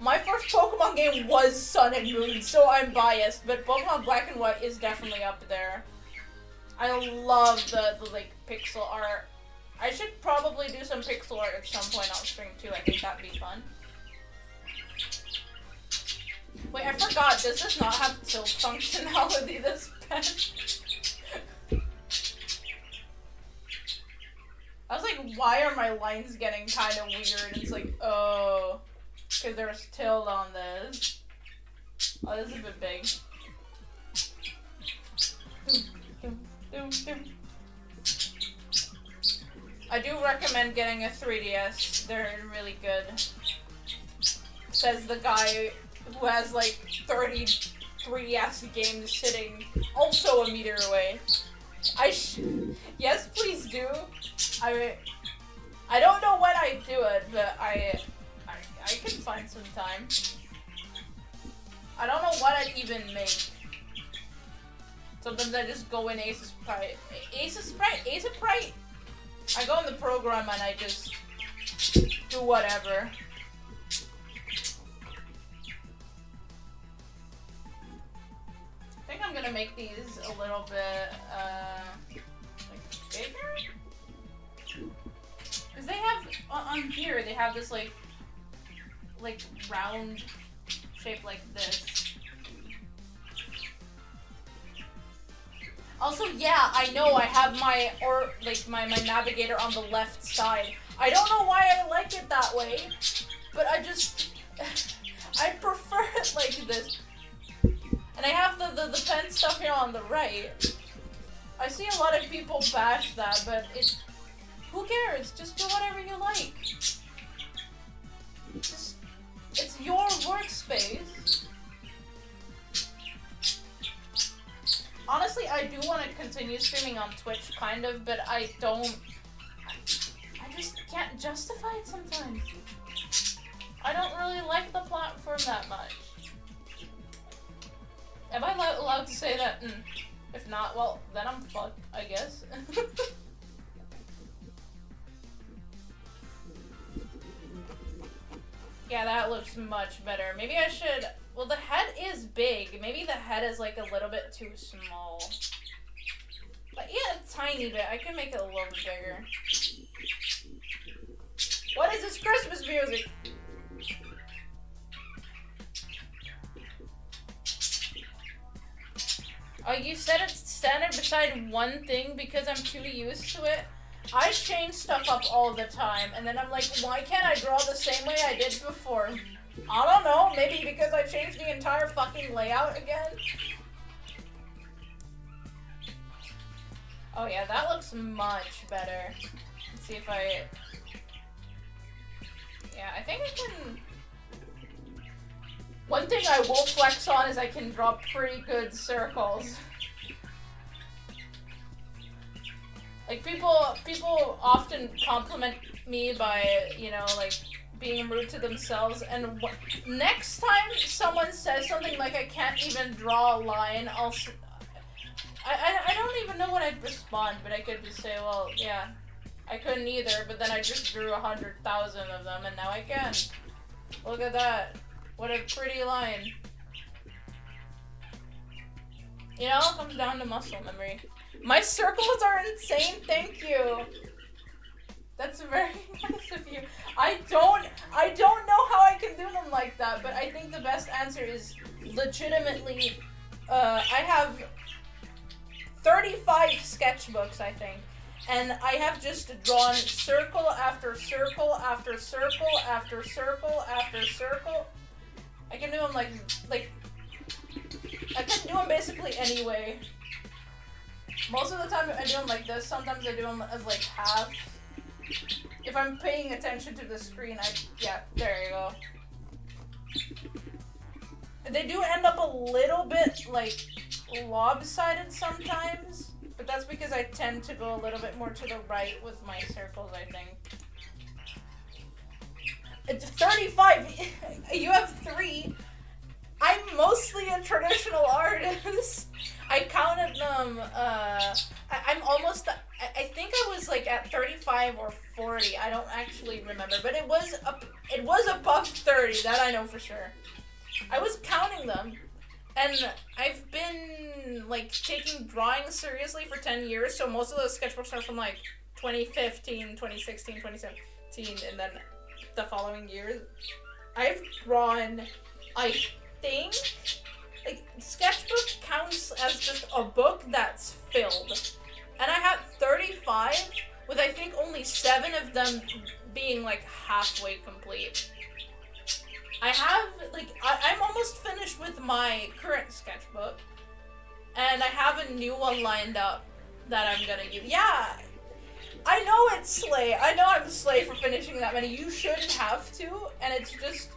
my first Pokemon game was Sun and Moon, so I'm biased, but Pokemon Black and White is definitely up there. I love the like pixel art. I should probably do some pixel art at some point on stream too. I think that'd be fun. Wait, I forgot. Does this not have tilt functionality, this pen? I was like, why are my lines getting kind of weird? It's like, oh, because there's tilt on this. Oh, this is a bit big. I do recommend getting a 3DS. They're really good. Says the guy who has like 30 3DS games sitting also a meter away. Yes, please do. I don't know when I do it, but I can find some time. I don't know what I'd even make. Sometimes I just go in Ace of Sprite. I go in the program and I just do whatever. I think I'm gonna make these a little bit like bigger, because they have on here they have this like round shape like this. Also, yeah, I know I have my my navigator on the left side. I don't know why I like it that way, but I prefer it like this. And I have the pen stuff here on the right. I see a lot of people bash that, but who cares? Just do whatever you like. It's your workspace. Honestly, I do want to continue streaming on Twitch, kind of, but I just can't justify it sometimes. I don't really like the platform that much. Am I allowed to say that? If not, well, then I'm fucked, I guess. Yeah, that looks much better. Maybe I should... Well, the head is big. Maybe the head is, like, a little bit too small. But yeah, a tiny bit. I can make it a little bit bigger. What is this Christmas music? Oh, you said it's standard beside one thing because I'm too used to it? I change stuff up all the time, and then I'm like, why can't I draw the same way I did before? I don't know, maybe because I changed the entire fucking layout again? Oh yeah, that looks much better. Let's see if I... Yeah, I think I can... One thing I will flex on is I can draw pretty good circles. Like, people often compliment me by, you know, like, being rude to themselves, and next time someone says something like I can't even draw a line, I don't even know what I'd respond, but I could just say, well, yeah, I couldn't either, but then I just drew 100,000 of them, and now I can. Look at that. What a pretty line. You know, it comes down to muscle memory. My circles are insane, thank you. That's very nice of you. I don't know how I can do them like that, but I think the best answer is legitimately, I have 35 sketchbooks, I think. And I have just drawn circle after circle after circle after circle after circle. I can do them like, I can do them basically any way. Most of the time I do them like this, sometimes I do them as like half. If I'm paying attention to the screen, yeah, there you go. They do end up a little bit like lopsided sometimes, but that's because I tend to go a little bit more to the right with my circles, I think. It's 35! You have 3. I'm mostly a traditional artist. I counted them, I'm almost, I think I was like at 35 or 40, I don't actually remember, but it was above 30, that I know for sure. I was counting them, and I've been like taking drawing seriously for 10 years, so most of those sketchbooks are from like 2015, 2016, 2017, and then the following years. I've drawn, I think, like, sketchbook counts as just a book that's filled. And I had 35, with I think only 7 of them being like halfway complete. I have, like, I'm almost finished with my current sketchbook. And I have a new one lined up that I'm gonna use. Yeah! I know it's slay. I know I'm slay for finishing that many. You shouldn't have to, and it's just...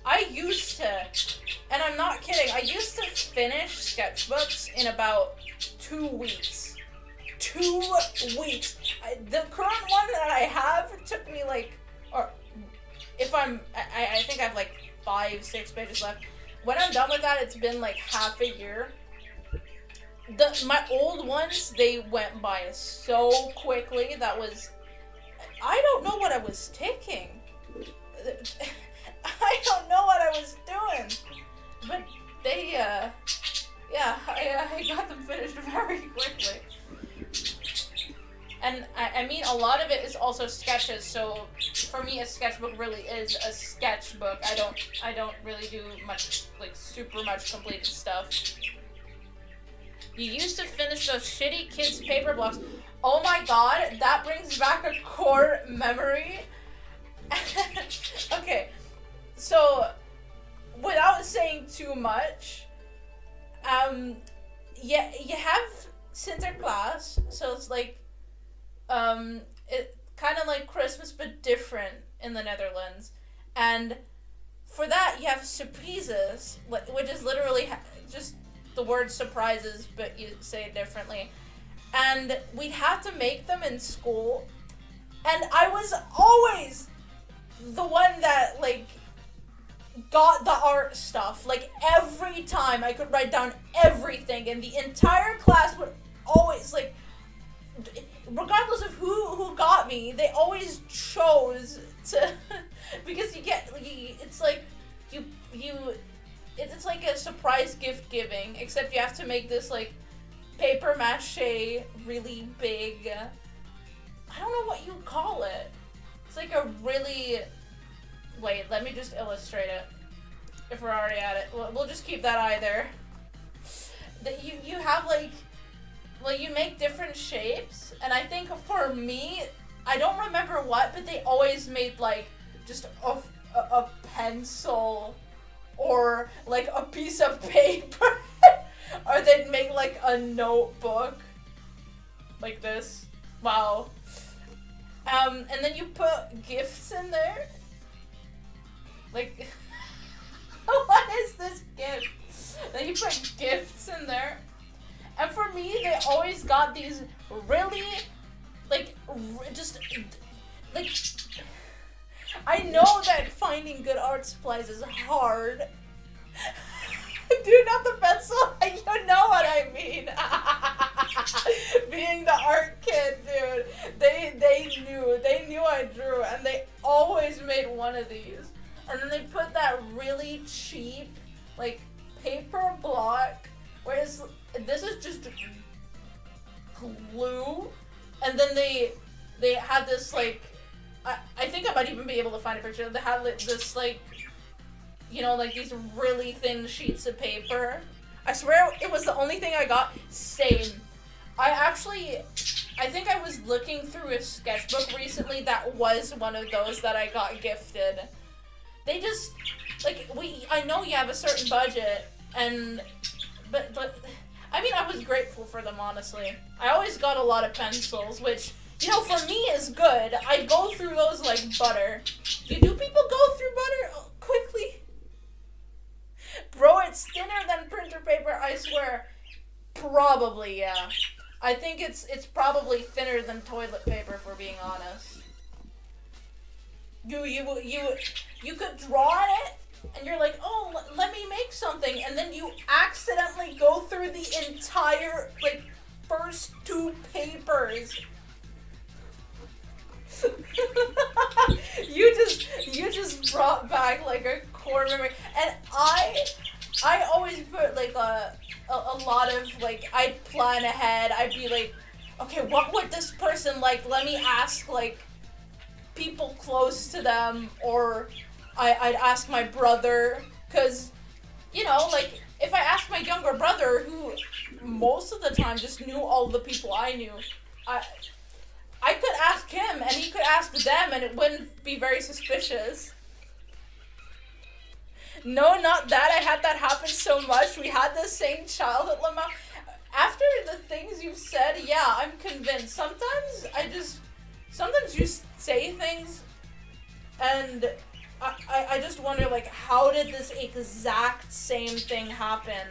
I used to, and I'm not kidding, I used to finish sketchbooks in about 2 weeks. 2 weeks. The current one that I have took me like, or if I think I have like 5-6 pages left. When I'm done with that, it's been like half a year. My old ones, they went by so quickly. That was, I don't know what I was taking. I don't know what I was doing, but they, yeah, I got them finished very quickly. And I mean, a lot of it is also sketches, so for me a sketchbook really is a sketchbook. I don't really do much, like, super much completed stuff. You used to finish those shitty kids' paper blocks. Oh my god, that brings back a core memory. Okay, so without saying too much, yeah, you have Sinterklaas, so it's like, it kind of like Christmas but different in the Netherlands, and for that you have surprises, which is literally just the word surprises, but you say it differently. And we'd have to make them in school, and I was always the one that, like, got the art stuff. Like, every time I could write down everything, and the entire class would always, like, regardless of who got me, they always chose to because it's like it's like a surprise gift giving, except you have to make this like paper mache really big. I don't know what you call it. It's like a really. Wait, let me just illustrate it. If we're already at it, we'll just keep that eye there. That you have like, well, you make different shapes, and I think for me, I don't remember what, but they always made like just a pencil or like a piece of paper, or they'd make like a notebook like this. Wow. And then you put gifts in there. Like, what is this gift? Then you put gifts in there. And for me, they always got these really, like, just, like, I know that finding good art supplies is hard. Dude, not the pencil, you know what I mean. Being the art kid, dude, they knew I drew, and they always made one of these. And then they put that really cheap, like, paper block, whereas this is just glue, and then they had this, like, I think I might even be able to find a picture. They had like, this, like, you know, like these really thin sheets of paper. I swear it was the only thing I got. Same. I think I was looking through a sketchbook recently that was one of those that I got gifted. They just, like, I know you have a certain budget, but, I mean, I was grateful for them, honestly. I always got a lot of pencils, which, you know, for me is good. I go through those like butter. Do people go through butter quickly? Bro, it's thinner than printer paper, I swear. Probably, yeah. I think it's probably thinner than toilet paper, if we're being honest. You could draw it, and you're like, oh, let me make something, and then you accidentally go through the entire, like, first two papers. you just brought back like a core memory, and I always put like a lot of, like, I'd plan ahead. I'd be like, okay, what would this person like? Let me ask like people close to them, or I'd ask my brother, cause you know, like, if I asked my younger brother, who most of the time just knew all the people I knew, I could ask him, and he could ask them, and it wouldn't be very suspicious. No, not that. I had that happen so much. We had the same childhood, Lamau. After the things you've said, yeah, I'm convinced. Sometimes you say things, and I just wonder, like, how did this exact same thing happen?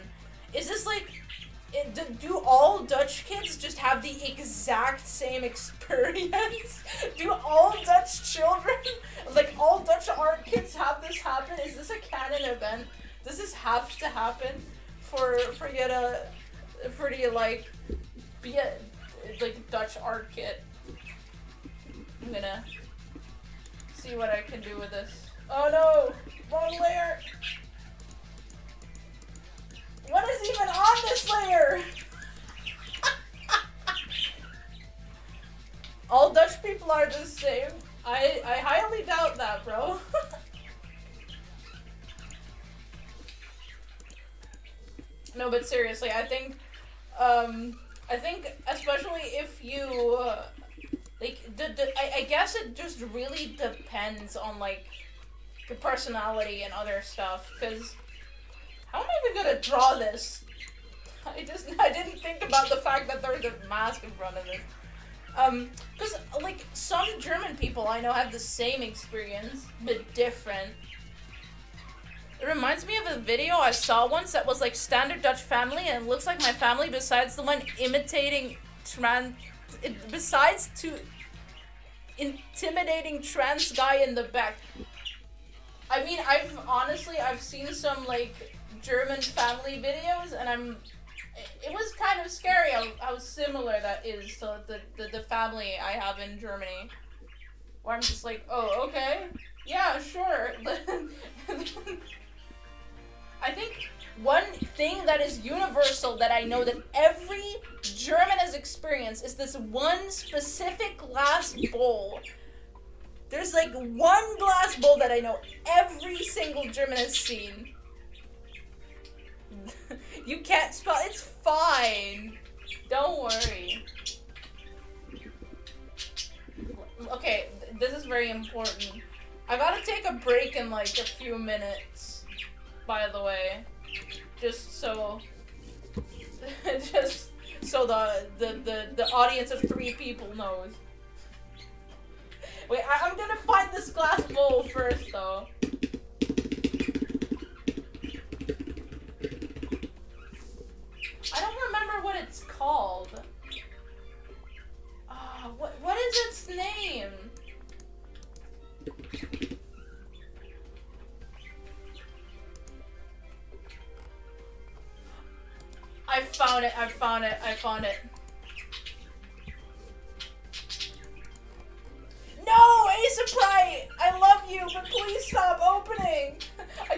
Is this, like... Do all Dutch kids just have the exact same experience? Do all Dutch children, like all Dutch art kids, have this happen? Is this a canon event? Does this have to happen for you to like be a like Dutch art kid? I'm gonna see what I can do with this. Oh no, wrong layer. What is even on this layer? All Dutch people are the same. I highly doubt that, bro. No, but seriously, I think especially if you like I guess it just really depends on like your personality and other stuff, because how am I even gonna draw this? I didn't think about the fact that there's a mask in front of it. Because, like, some German people I know have the same experience, but different. It reminds me of a video I saw once that was, like, standard Dutch family, and it looks like my family besides the one intimidating trans guy in the back. I mean, I've seen some, like, German family videos, and it was kind of scary how similar that is to the family I have in Germany. where I'm just like, oh, okay, yeah, sure. I think one thing that is universal that I know that every German has experienced is this one specific glass bowl. There's like one glass bowl that I know every single German has seen. You can't spell, it's fine. Don't worry. Okay, this is very important. I gotta take a break in like a few minutes, by the way. Just so the audience of 3 people knows. Wait, I'm gonna find this glass bowl first though. I don't remember what it's called. What is its name? I found it. No, Ace-a-Pry! I love you, but please stop opening! I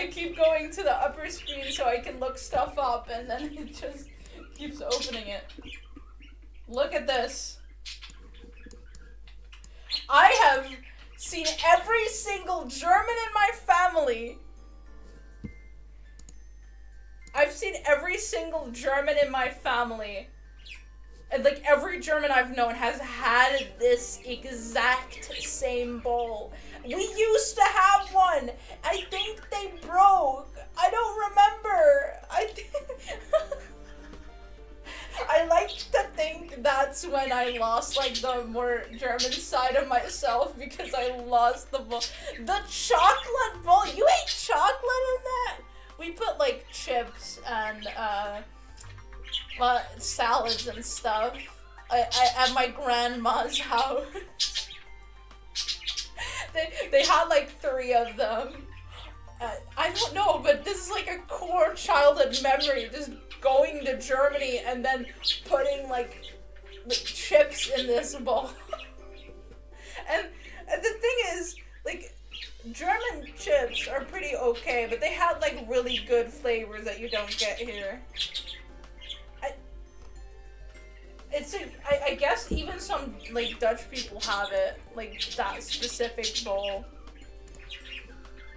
keep going to the upper screen so I can look stuff up, and then it just keeps opening it. Look at this. I have seen every single German in my family. I've seen every single German in my family. And like every German I've known has had this exact same bowl. We used to have one. I think they broke. I don't remember. I like to think that's when I lost like the more German side of myself because I lost the bowl. The chocolate bowl. You ate chocolate in that? We put like chips and salads and stuff. I at my grandma's house. They had like 3 of them. I don't know, but this is like a core childhood memory. Just going to Germany and then putting like chips in this bowl. and the thing is, like, German chips are pretty okay, but they had like really good flavors that you don't get here. I guess even some like Dutch people have it, like that specific bowl.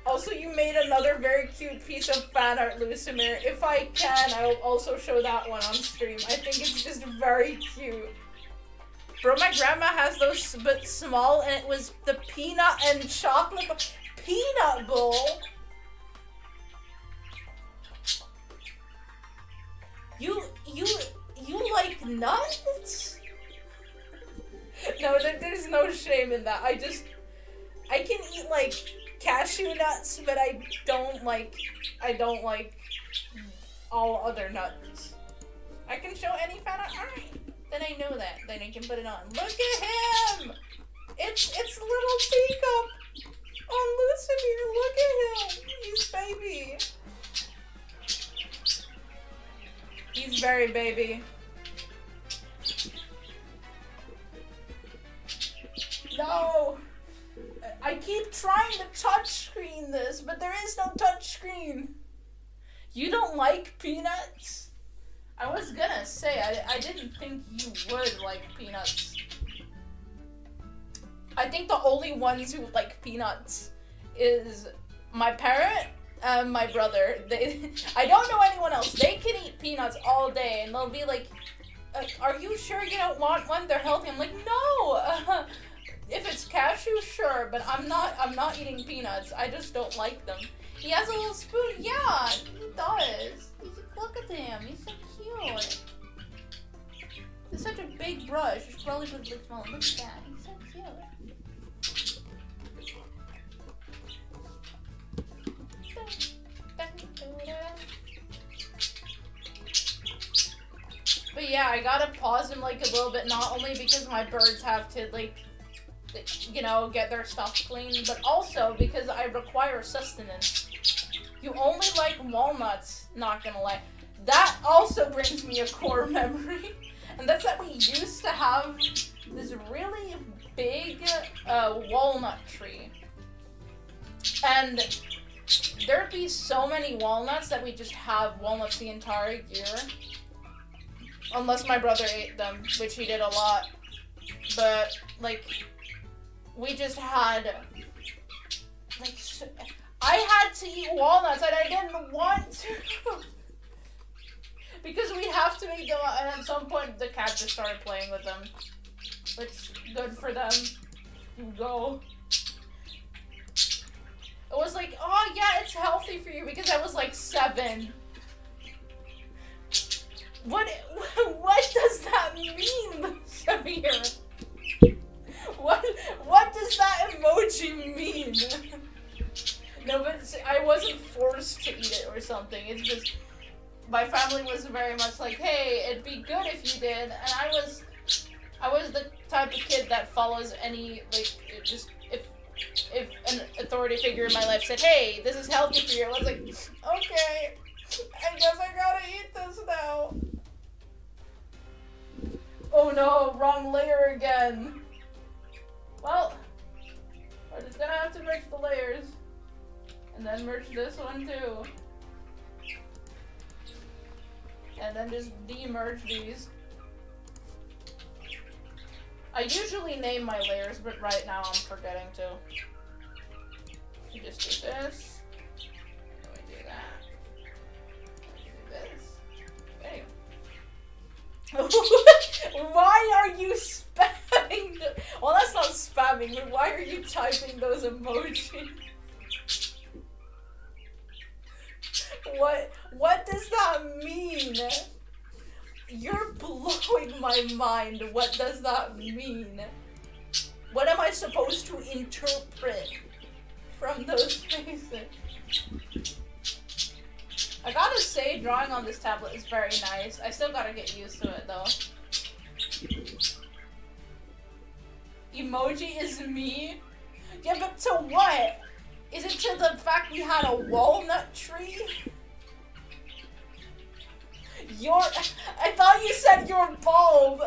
Also, you made another very cute piece of fan art, Lucimir. If I can, I'll also show that one on stream. I think it's just very cute. Bro, my grandma has those, but small, and it was the peanut and chocolate peanut bowl. You like nuts? No, there's no shame in that. I can eat like cashew nuts, but I don't like all other nuts. I can show any fan art. Alright, then I know that. Then I can put it on. Look at him! It's little Teacup! Oh, listen here, look at him! He's baby. He's very baby. No! I keep trying to touchscreen this, but there is no touchscreen. You don't like peanuts? I was gonna say, I didn't think you would like peanuts. I think the only ones who like peanuts is my parent and my brother. I don't know anyone else. They can eat peanuts all day, and they'll be like, are you sure you don't want one? They're healthy. I'm like, no! If it's cashew, sure, but I'm not eating peanuts. I just don't like them. He has a little spoon. Yeah, he does. Look at him. He's so cute. It's such a big brush. You should probably put a big small. Look at that. He's so cute. But yeah, I gotta pause him like a little bit, not only because my birds have to like, you know, get their stuff clean, but also because I require sustenance. You only like walnuts, not gonna lie. That also brings me a core memory. And that's that we used to have this really big walnut tree. And there'd be so many walnuts that we just have walnuts the entire year. Unless my brother ate them, which he did a lot. But, like, we just had, like, I had to eat walnuts and I didn't want to. Because we'd have to eat them, and at some point the cat just started playing with them. Which, good for them. Go. It was like, oh yeah, it's healthy for you, because I was like 7. What does that mean, Samir? What does that emoji mean? No, but I wasn't forced to eat it or something. It's just, my family was very much like, hey, it'd be good if you did, and I was the type of kid that follows any, like, just, if an authority figure in my life said, hey, this is healthy for you, I was like, okay, I guess I gotta eat this now. Oh no, wrong layer again. Well, we're just gonna have to merge the layers. And then merge this one too. And then just demerge these. I usually name my layers, but right now I'm forgetting to. You just do this. And we do that. And we do this. There you go. Why are you spamming well, that's not spamming, but why are you typing those emojis? What does that mean? You're blowing my mind. What does that mean? What am I supposed to interpret from those faces? I gotta say, drawing on this tablet is very nice. I still gotta get used to it though. Emoji is me? Yeah, but to what? Is it to the fact we had a walnut tree? I thought you said your bulb!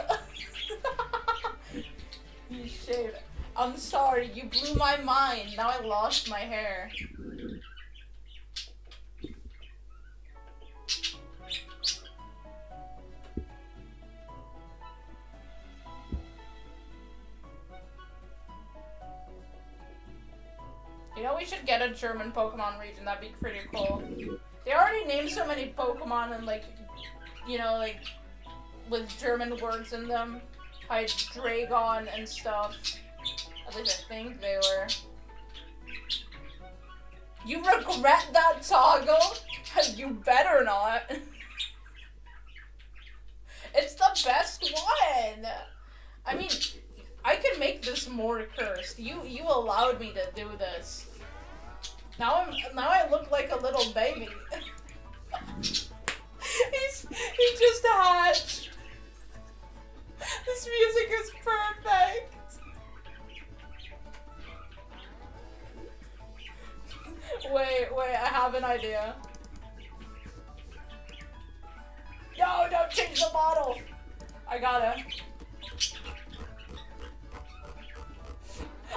You shaved. I'm sorry, you blew my mind. Now I lost my hair. You know, we should get a German Pokemon region. That'd be pretty cool. They already named so many Pokemon and, like, you know, like, with German words in them. Like Dragon and stuff. At least I think they were. You regret that toggle? You better not. It's the best one! I mean, I can make this more cursed. You allowed me to do this. Now I look like a little baby. He just hatched. This music is perfect. Wait, I have an idea. No, don't change the model. I gotta.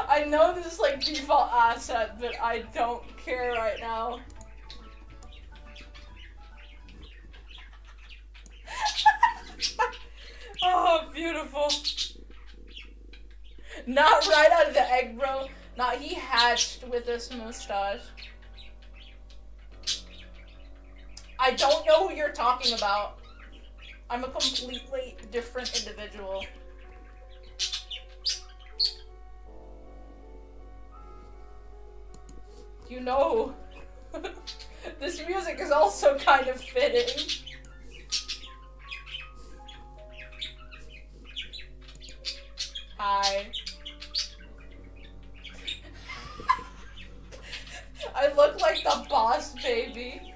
I know this is like default asset, but I don't care right now. Oh, beautiful. Not right out of the egg, bro. Nah, he hatched with this mustache. I don't know who you're talking about. I'm a completely different individual. You know, this music is also kind of fitting. Hi. I look like the boss baby.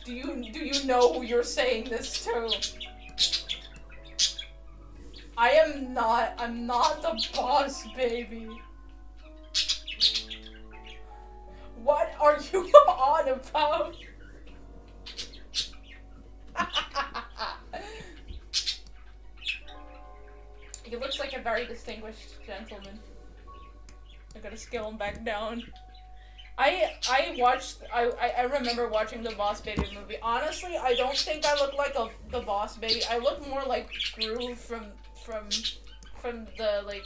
Do you know who you're saying this to? I'm not the boss baby. What are you on about? distinguished gentleman. I gotta scale him back down. I remember watching the Boss Baby movie. Honestly, I don't think I look like the Boss Baby. I look more like Gru from the, like,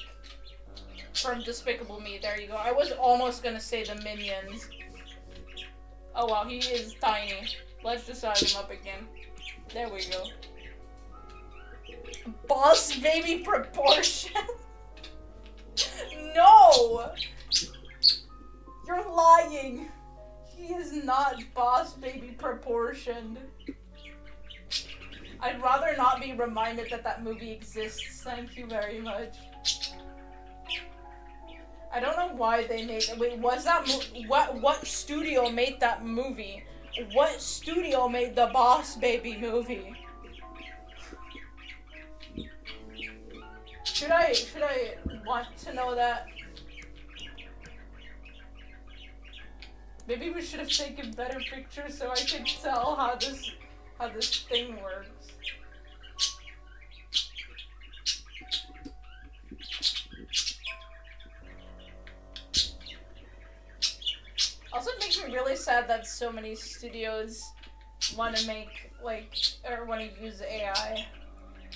from Despicable Me. There you go. I was almost gonna say the Minions. Oh wow, he is tiny. Let's just size him up again. There we go. Boss Baby proportion? No! You're lying. He is not Boss Baby proportioned. I'd rather not be reminded that that movie exists. Thank you very much. I don't know why they made it. Wait, was that what studio made that movie? What studio made the Boss Baby movie? Should I want to know that? Maybe we should have taken better pictures so I could tell how this thing works. Also, it makes me really sad that so many studios want to make, like, or want to use AI.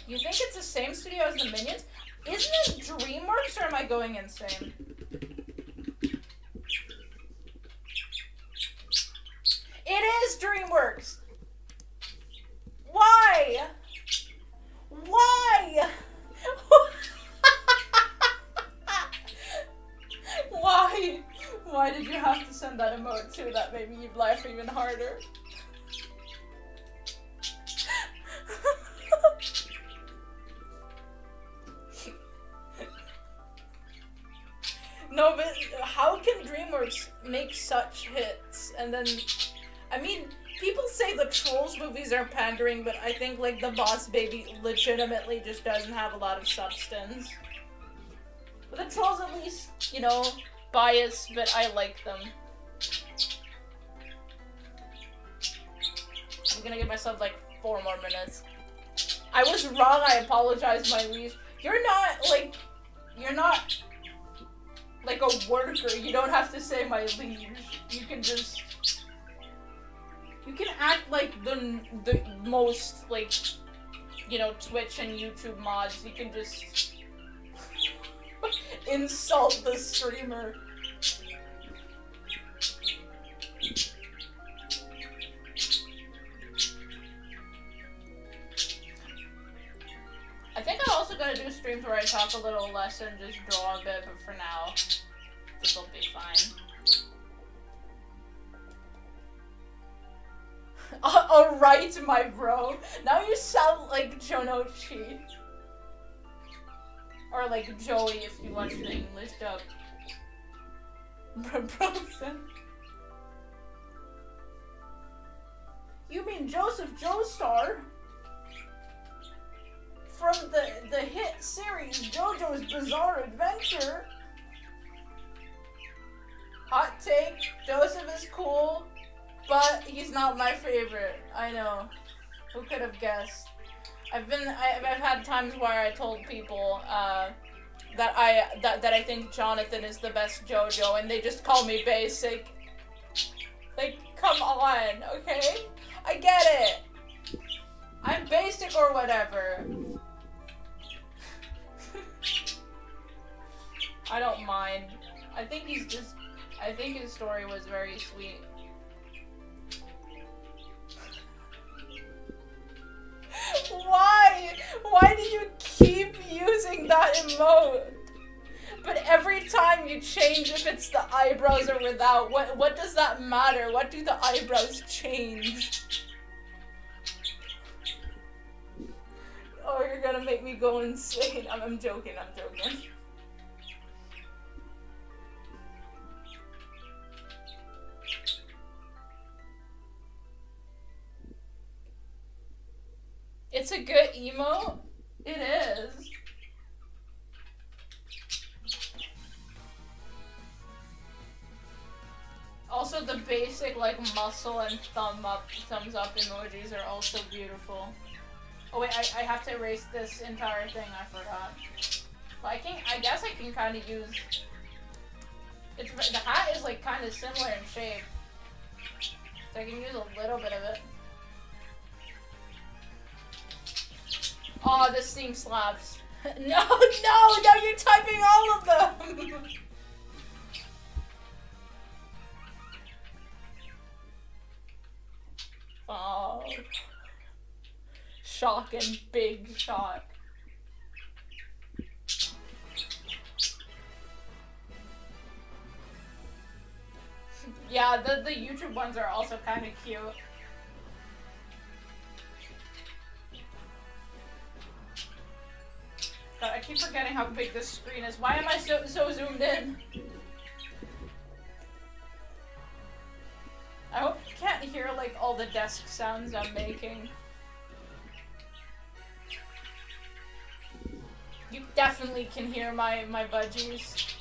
You think it's the same studio as the Minions? Isn't it DreamWorks, or am I going insane? It is DreamWorks! Why? Why? Why? Why did you have to send that emote too? That made me laugh even harder. No, but how can DreamWorks make such hits? And then, I mean, people say the Trolls movies are pandering, but I think, like, the Boss Baby legitimately just doesn't have a lot of substance. But the Trolls at least, you know, biased, but I like them. I'm gonna give myself, like, 4 more minutes. I was wrong, I apologize, my liege. You're not, like, like a worker. You don't have to say my liege. You can just... You can act like the most, like, you know, Twitch and YouTube mods. You can just insult the streamer. I think I'm also gonna do streams where I talk a little less and just draw a bit, but for now, this'll be fine. Alright, my bro. Now you sound like Jonochi. Or like Joey if you watch the English dub. Brosen. You mean Joseph Joestar? From the hit series JoJo's Bizarre Adventure. Hot take, Joseph is cool, but he's not my favorite. I know. Who could have guessed? I've had times where I told people that I think Jonathan is the best JoJo, and they just call me basic. Like, come on, okay? I get it. I'm basic or whatever. I don't mind. I think his story was very sweet. Why? Why do you keep using that emote? But every time you change if it's the eyebrows or without, what does that matter? What do the eyebrows change? Oh, you're gonna make me go insane. I'm joking, I'm joking. It's a good emote? It is. Also, the basic, like, muscle and thumbs up emojis are also beautiful. Oh wait, I have to erase this entire thing, I forgot. I guess I can kind of use. The hat is like kind of similar in shape, so I can use a little bit of it. Oh, this theme slaps. No, you're typing all of them! Oh. Shock and big shock. Yeah, the YouTube ones are also kind of cute. God, I keep forgetting how big this screen is. Why am I so zoomed in? I hope you can't hear, like, all the desk sounds I'm making. You definitely can hear my budgies.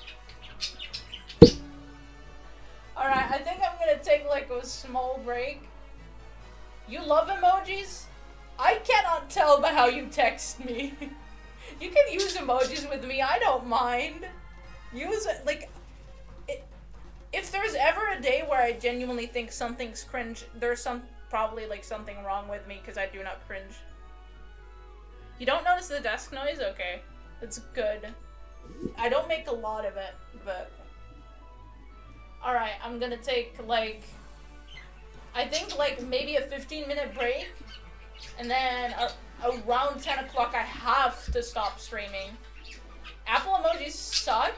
Alright, I think I'm gonna take, like, a small break. You love emojis? I cannot tell by how you text me. You can use emojis with me, I don't mind. Use it, like... If there's ever a day where I genuinely think something's cringe, there's probably, like, something wrong with me, because I do not cringe. You don't notice the desk noise? Okay. It's good. I don't make a lot of it, but... Alright, I'm gonna take, like... I think, like, maybe a 15-minute break, and then around 10 o'clock I have to stop streaming. Apple emojis suck.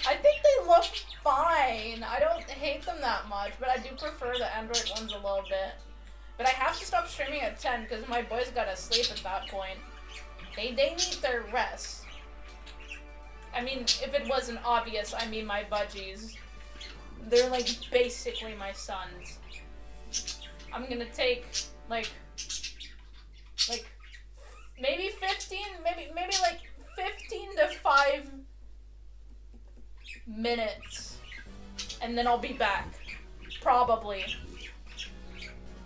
I think they look fine. I don't hate them that much, but I do prefer the Android ones a little bit. But I have to stop streaming at 10 because my boys gotta sleep at that point. They need their rest. I mean, if it wasn't obvious, I mean my budgies. They're like basically my sons. I'm gonna take like maybe 15, maybe like 15 to 5 minutes, and then I'll be back, probably.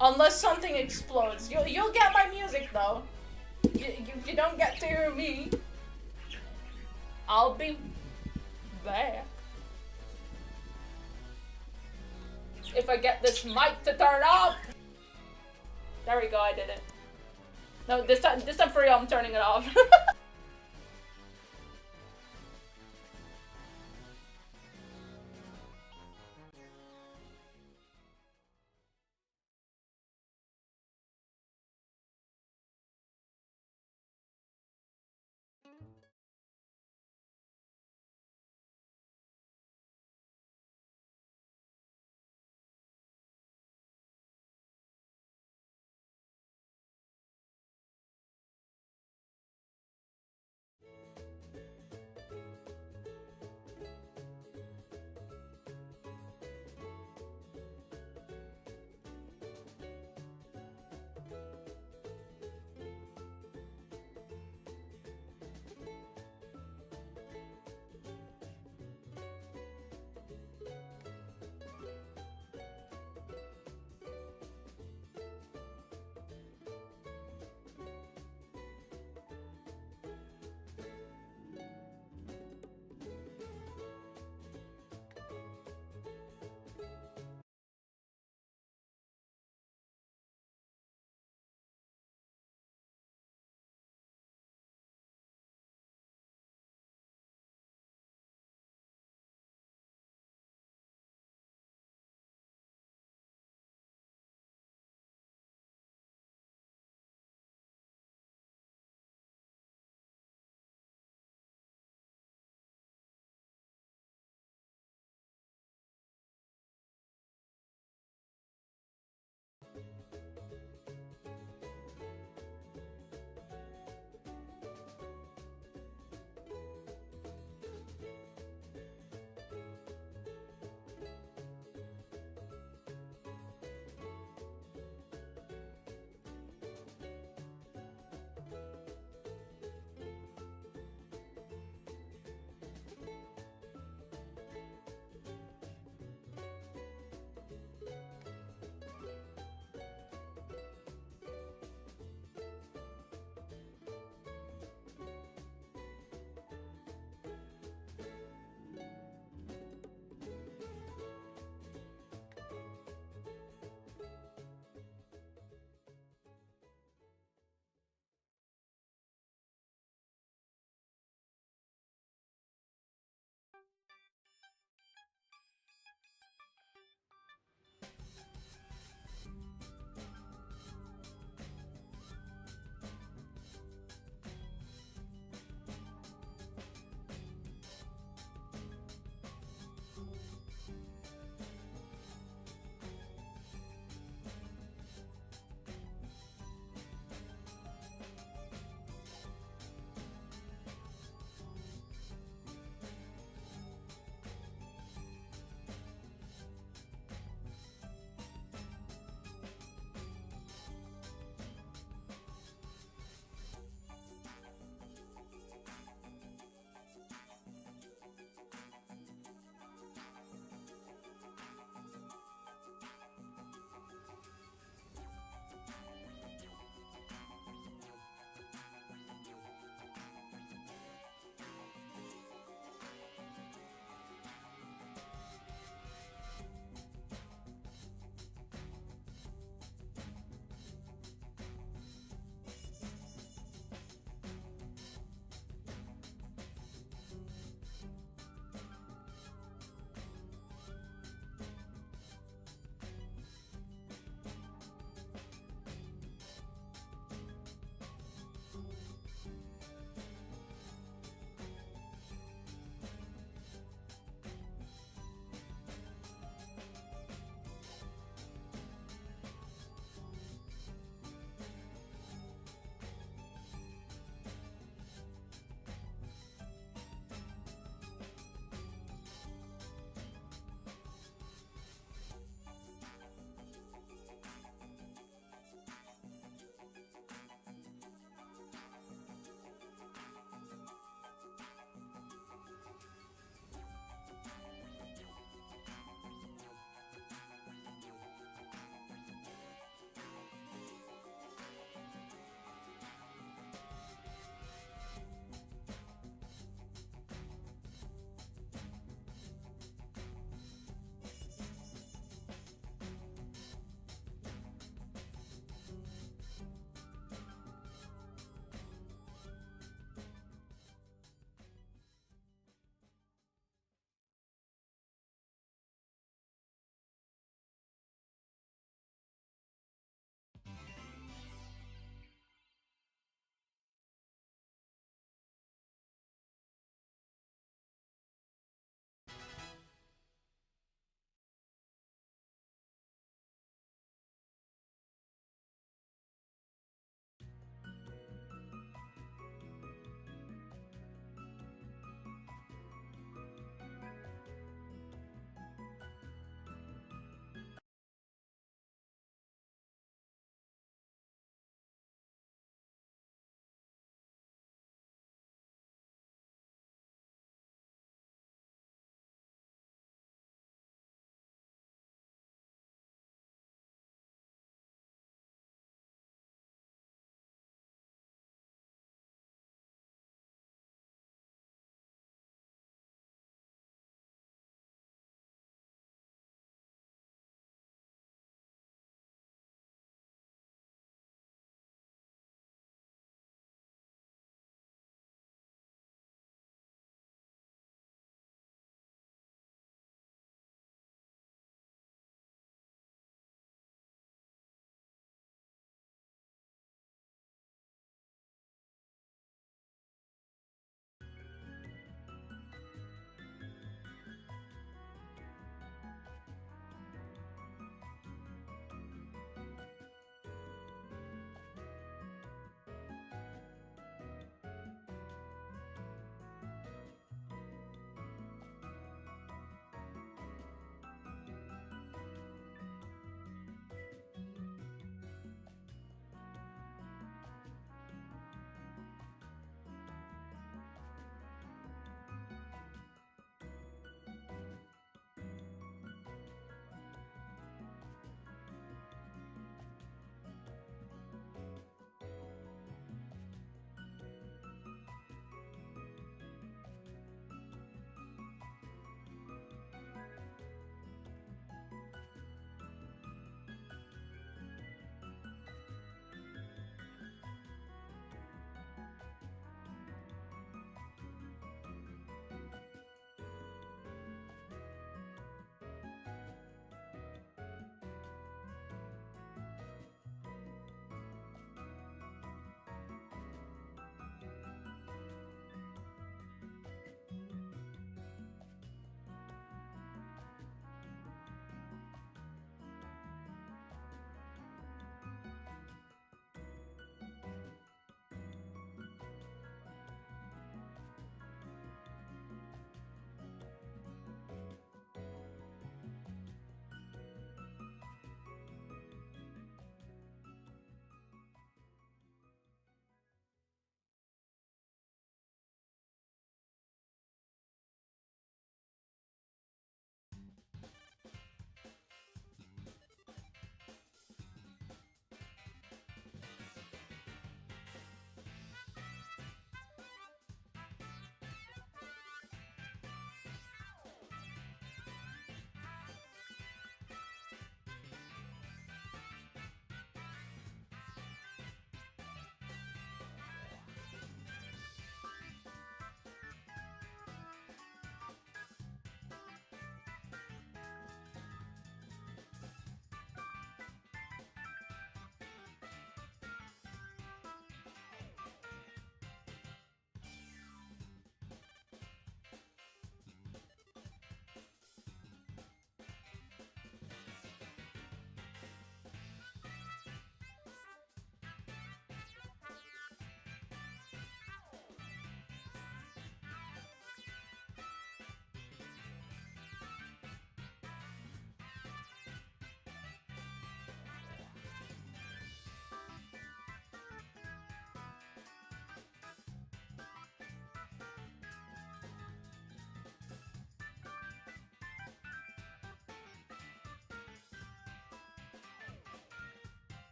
Unless something explodes. You'll get my music though. You don't get to hear me. I'll be back. If I get this mic to turn off. There we go, I did it. No, this time for real, I'm turning it off.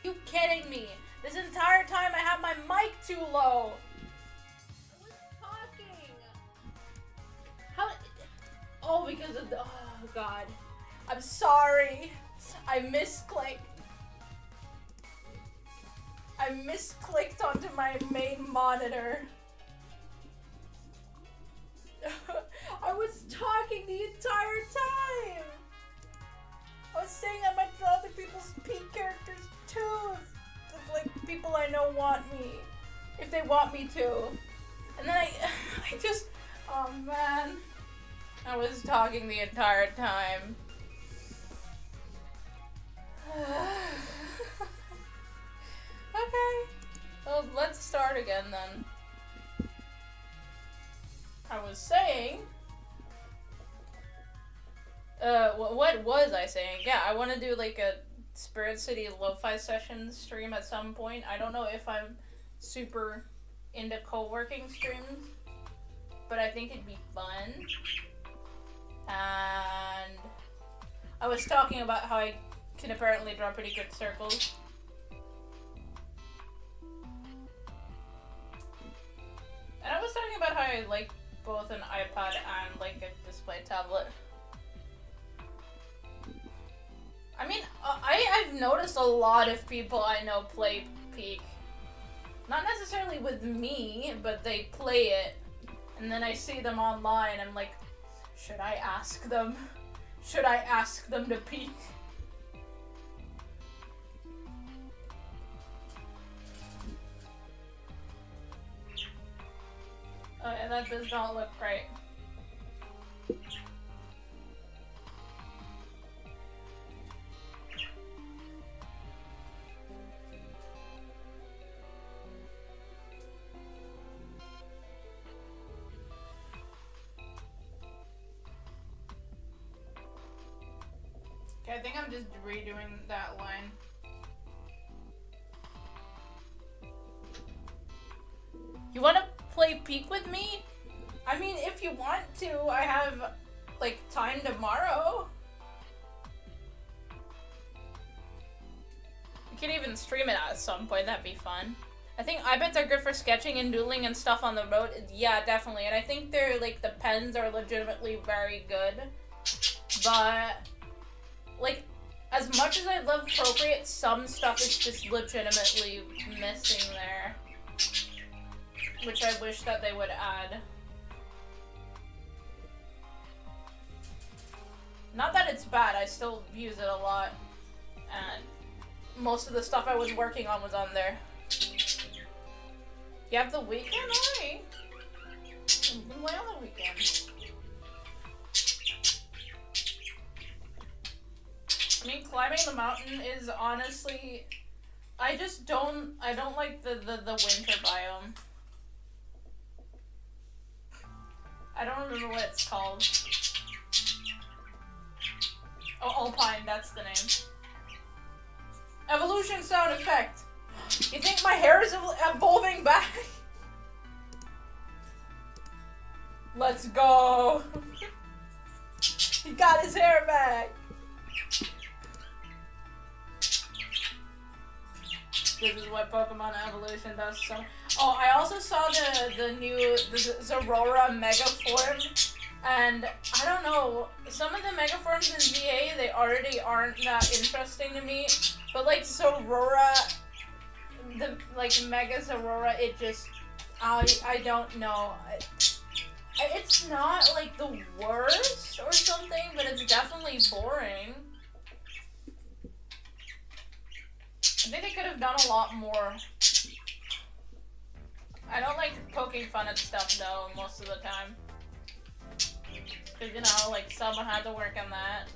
you kidding me? This entire time I have my mic too low. I was talking. How? Oh, because of the. Oh God. I'm sorry. I misclicked. I misclicked onto my main monitor. I was talking the entire time. I was saying I might draw other people's peak characters too, if like people I know want me, if they want me to. And then I just, oh man, I was talking the entire time. Okay, well let's start again then. I was saying, what was I saying? Yeah, I want to do like a Spirit City lo-fi session stream at some point. I don't know if I'm super into co-working streams, but I think it'd be fun. And I was talking about how I can apparently draw pretty good circles. And I was talking about how I like both an iPad and like a display tablet. I mean, I've noticed a lot of people I know play Peak. Not necessarily with me, but they play it. And then I see them online, I'm like, should I ask them? Should I ask them to Peak? Oh yeah, that does not look great. Okay, I think I'm just redoing that line. You wanna play Peak with me? I mean, if you want to, I have, like, time tomorrow. We could even stream it at some point, that'd be fun. I think iPads are good for sketching and doodling and stuff on the road. Yeah, definitely. And I think they're, like, the pens are legitimately very good. But, like, as much as I love Procreate, some stuff is just legitimately missing there. Which I wish that they would add. Not that it's bad, I still use it a lot. And most of the stuff I was working on was on there. You have the weekend? Alright. You can play on the weekend. I mean, climbing the mountain is honestly... I don't like the winter biome. I don't remember what it's called. Oh, Alpine, that's the name. Evolution sound effect. You think my hair is evolving back? Let's go. He got his hair back. This is what Pokemon Evolution does. So, oh, I also saw the new Zorora Mega Form, and I don't know, some of the Mega Forms in VA, they already aren't that interesting to me, but like Zorora, the like Mega Zorora, it just, I don't know. It's not like the worst or something, but it's definitely boring. I think they could have done a lot more. I don't like poking fun at stuff though, most of the time. Cause you know, like someone had to work on that.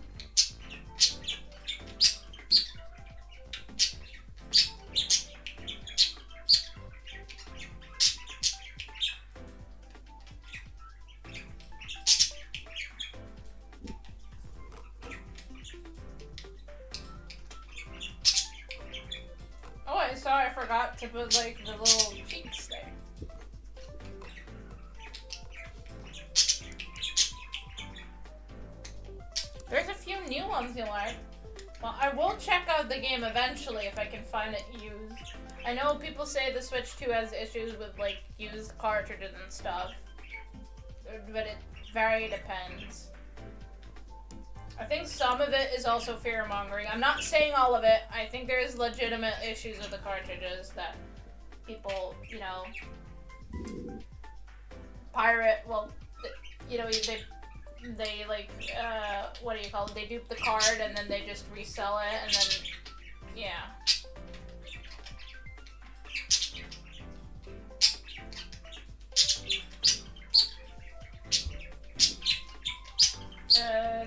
Oh, I forgot to put like the little cheeks there. There's a few new ones you like. Well, I will check out the game eventually if I can find it used. I know people say the Switch 2 has issues with, like, used cartridges and stuff. But it very depends. I think some of it is also fear-mongering. I'm not saying all of it. I think there is legitimate issues with the cartridges that people, you know, pirate, well, you know, they like, what do you call it? They dupe the card and then they just resell it and then, yeah.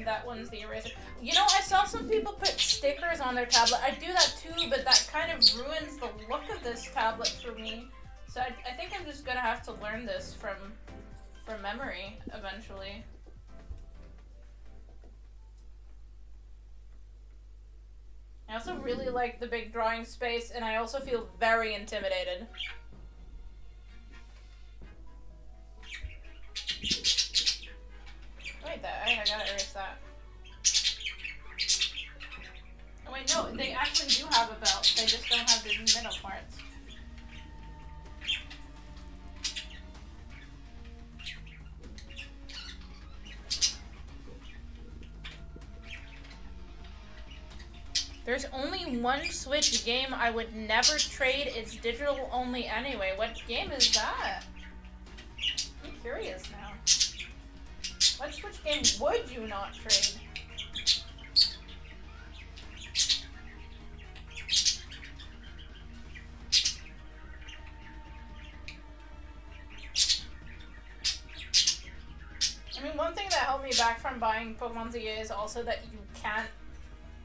That one's the eraser. You know, I saw some people put stickers on their tablet. I do that too, but that kind of ruins the look of this tablet for me. So I think I'm just gonna have to learn this from memory eventually. I also really like the big drawing space, and I also feel very intimidated. Wait, I gotta erase that. Oh wait, no, they actually do have a belt. They just don't have the middle parts. There's only one Switch game I would never trade. It's digital only anyway. What game is that? I'm curious now. What Switch game would you not trade? I mean, one thing that held me back from buying Pokemon ZA is also that you can't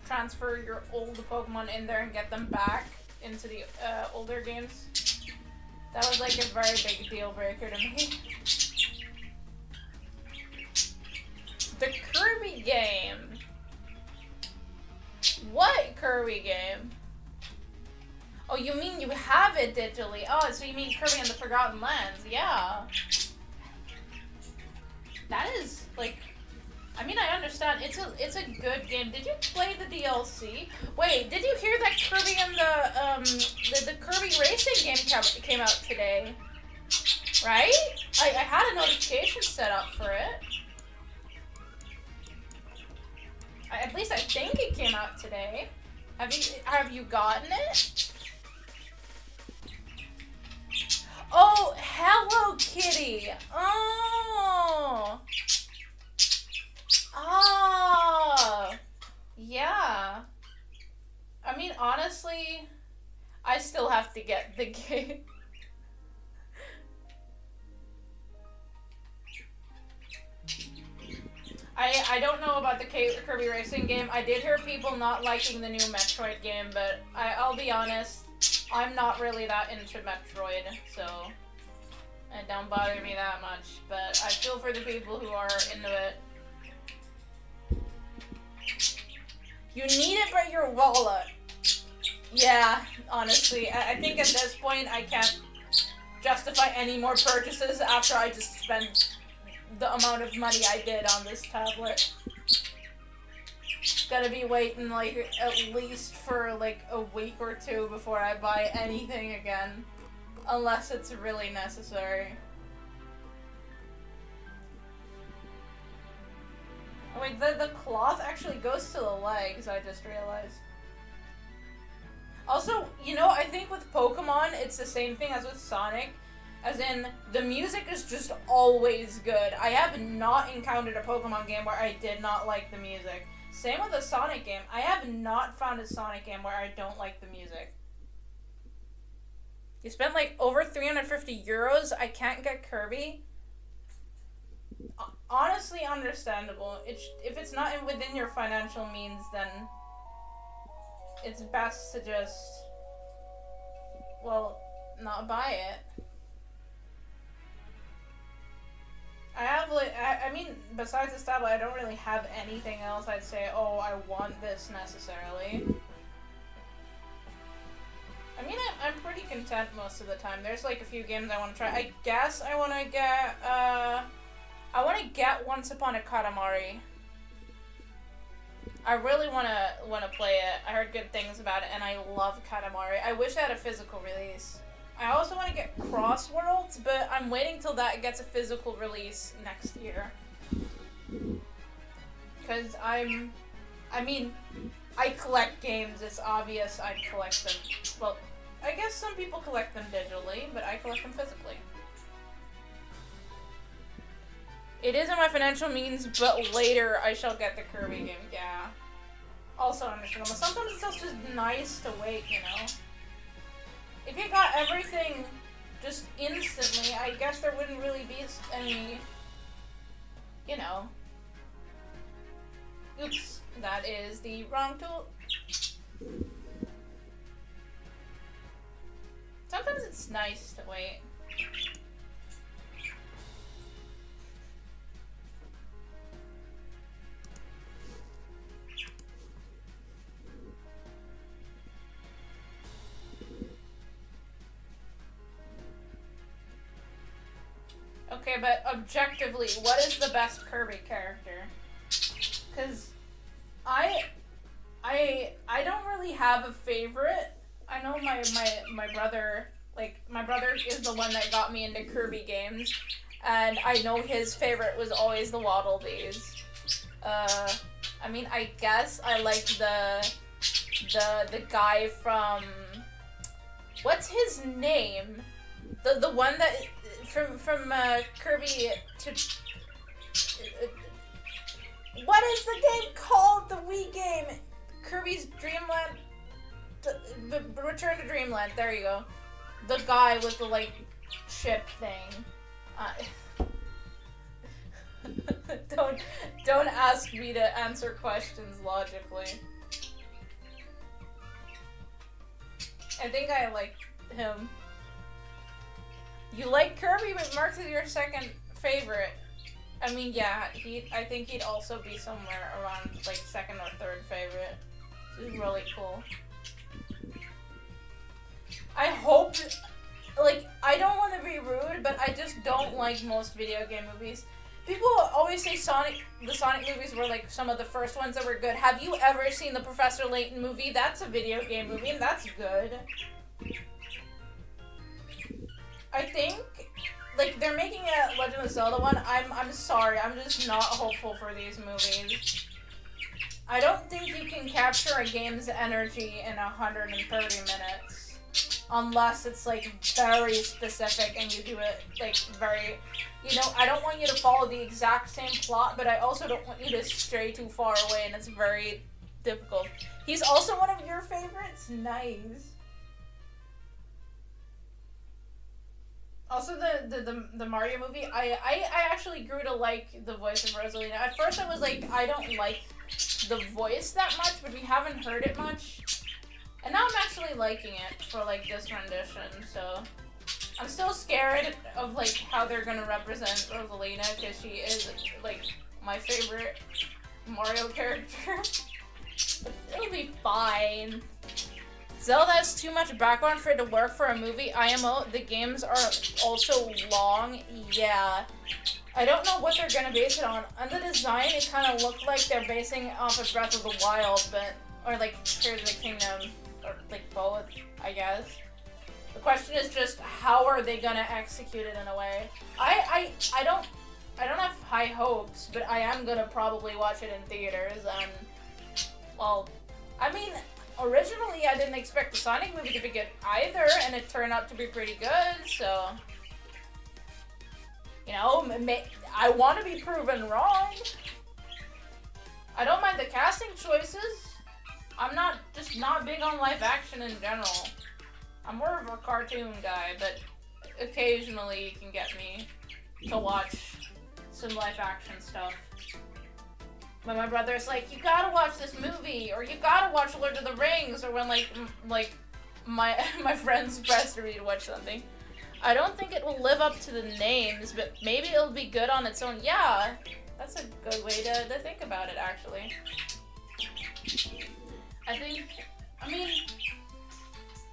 transfer your old Pokemon in there and get them back into the older games. That was like a very big deal breaker to me. The Kirby game. What Kirby game? Oh, you mean you have it digitally? Oh, so you mean Kirby and the Forgotten Lands? Yeah. That is like, I mean, I understand. It's a good game. Did you play the DLC? Wait, did you hear that Kirby and the Kirby racing game came out today? Right? I had a notification set up for it. At least I think it came out today. Have you gotten it? Oh, Hello Kitty. Oh. Ah. Yeah. I mean, honestly, I still have to get the game. I don't know about the Kirby Racing game. I did hear people not liking the new Metroid game, but I'll be honest, I'm not really that into Metroid, so it don't bother me that much. But I feel for the people who are into it. You need it for your wallet. Yeah, honestly, I think at this point I can't justify any more purchases after I just spent the amount of money I did on this tablet. Gotta be waiting like at least for like a week or two before I buy anything again. Unless it's really necessary. Oh wait, the cloth actually goes to the legs, I just realized. Also, you know, I think with Pokemon, it's the same thing as with Sonic. As in, the music is just always good. I have not encountered a Pokemon game where I did not like the music. Same with the Sonic game. I have not found a Sonic game where I don't like the music. You spent like over 350 euros. I can't get Kirby. Honestly, understandable. If it's not within your financial means, then it's best to just, well, not buy it. I have like, I mean, besides this tablet, I don't really have anything else I'd say, oh, I want this necessarily. I mean, I'm pretty content most of the time. There's like a few games I want to try. I guess I want to get, Once Upon a Katamari. I really wanna play it. I heard good things about it, and I love Katamari. I wish it had a physical release. I also want to get Cross Worlds, but I'm waiting till that gets a physical release next year. Because I mean, I collect games. It's obvious I'd collect them. Well, I guess some people collect them digitally, but I collect them physically. It is in my financial means, but later I shall get the Kirby game. Yeah. Also understandable. Sometimes it's just nice to wait, you know? If you got everything just instantly, I guess there wouldn't really be any, you know. Oops, that is the wrong tool. Sometimes it's nice to wait. Okay, but objectively, what is the best Kirby character? Because I don't really have a favorite. I know my brother, like, my brother is the one that got me into Kirby games, and I know his favorite was always the Waddle Dees. I mean, I guess I like the guy from, what's his name? The one that from Kirby to what is the game called? The Wii game, Kirby's Dreamland, Return to Dreamland. There you go. The guy with the like ship thing. Don't ask me to answer questions logically. I think I like him. You like Kirby, but Mark's is your second favorite. I mean, yeah, I think he'd also be somewhere around, like, second or third favorite. This is really cool. I hope, like, I don't want to be rude, but I just don't like most video game movies. People always say the Sonic movies were, like, some of the first ones that were good. Have you ever seen the Professor Layton movie? That's a video game movie, and that's good. I think, like, they're making a Legend of Zelda one. I'm sorry, I'm just not hopeful for these movies. I don't think you can capture a game's energy in 130 minutes. Unless it's, like, very specific and you do it, like, very... You know, I don't want you to follow the exact same plot, but I also don't want you to stray too far away, and it's very difficult. He's also one of your favorites? Nice. Also, the Mario movie, I actually grew to like the voice of Rosalina. At first I was like, I don't like the voice that much, but we haven't heard it much. And now I'm actually liking it for, like, this rendition, so... I'm still scared of, like, how they're gonna represent Rosalina, because she is, like, my favorite Mario character. But it'll be fine. Zelda has too much background for it to work for a movie. IMO, the games are also long. Yeah. I don't know what they're gonna base it on. On the design, it kind of looked like they're basing off of Breath of the Wild, but... Or, like, Tears of the Kingdom. Or, like, both, I guess. The question is just, how are they gonna execute it in a way? I don't have high hopes, but I am gonna probably watch it in theaters, and... Well, I mean... Originally, I didn't expect the Sonic movie to be good either, and it turned out to be pretty good, so... You know, I want to be proven wrong. I don't mind the casting choices. I'm just not big on live action in general. I'm more of a cartoon guy, but occasionally you can get me to watch some live action stuff. When my brother's like, you gotta watch this movie, or you gotta watch Lord of the Rings, or when, like my friends pressed me to watch something. I don't think it will live up to the names, but maybe it'll be good on its own. Yeah, that's a good way to think about it, actually. I mean,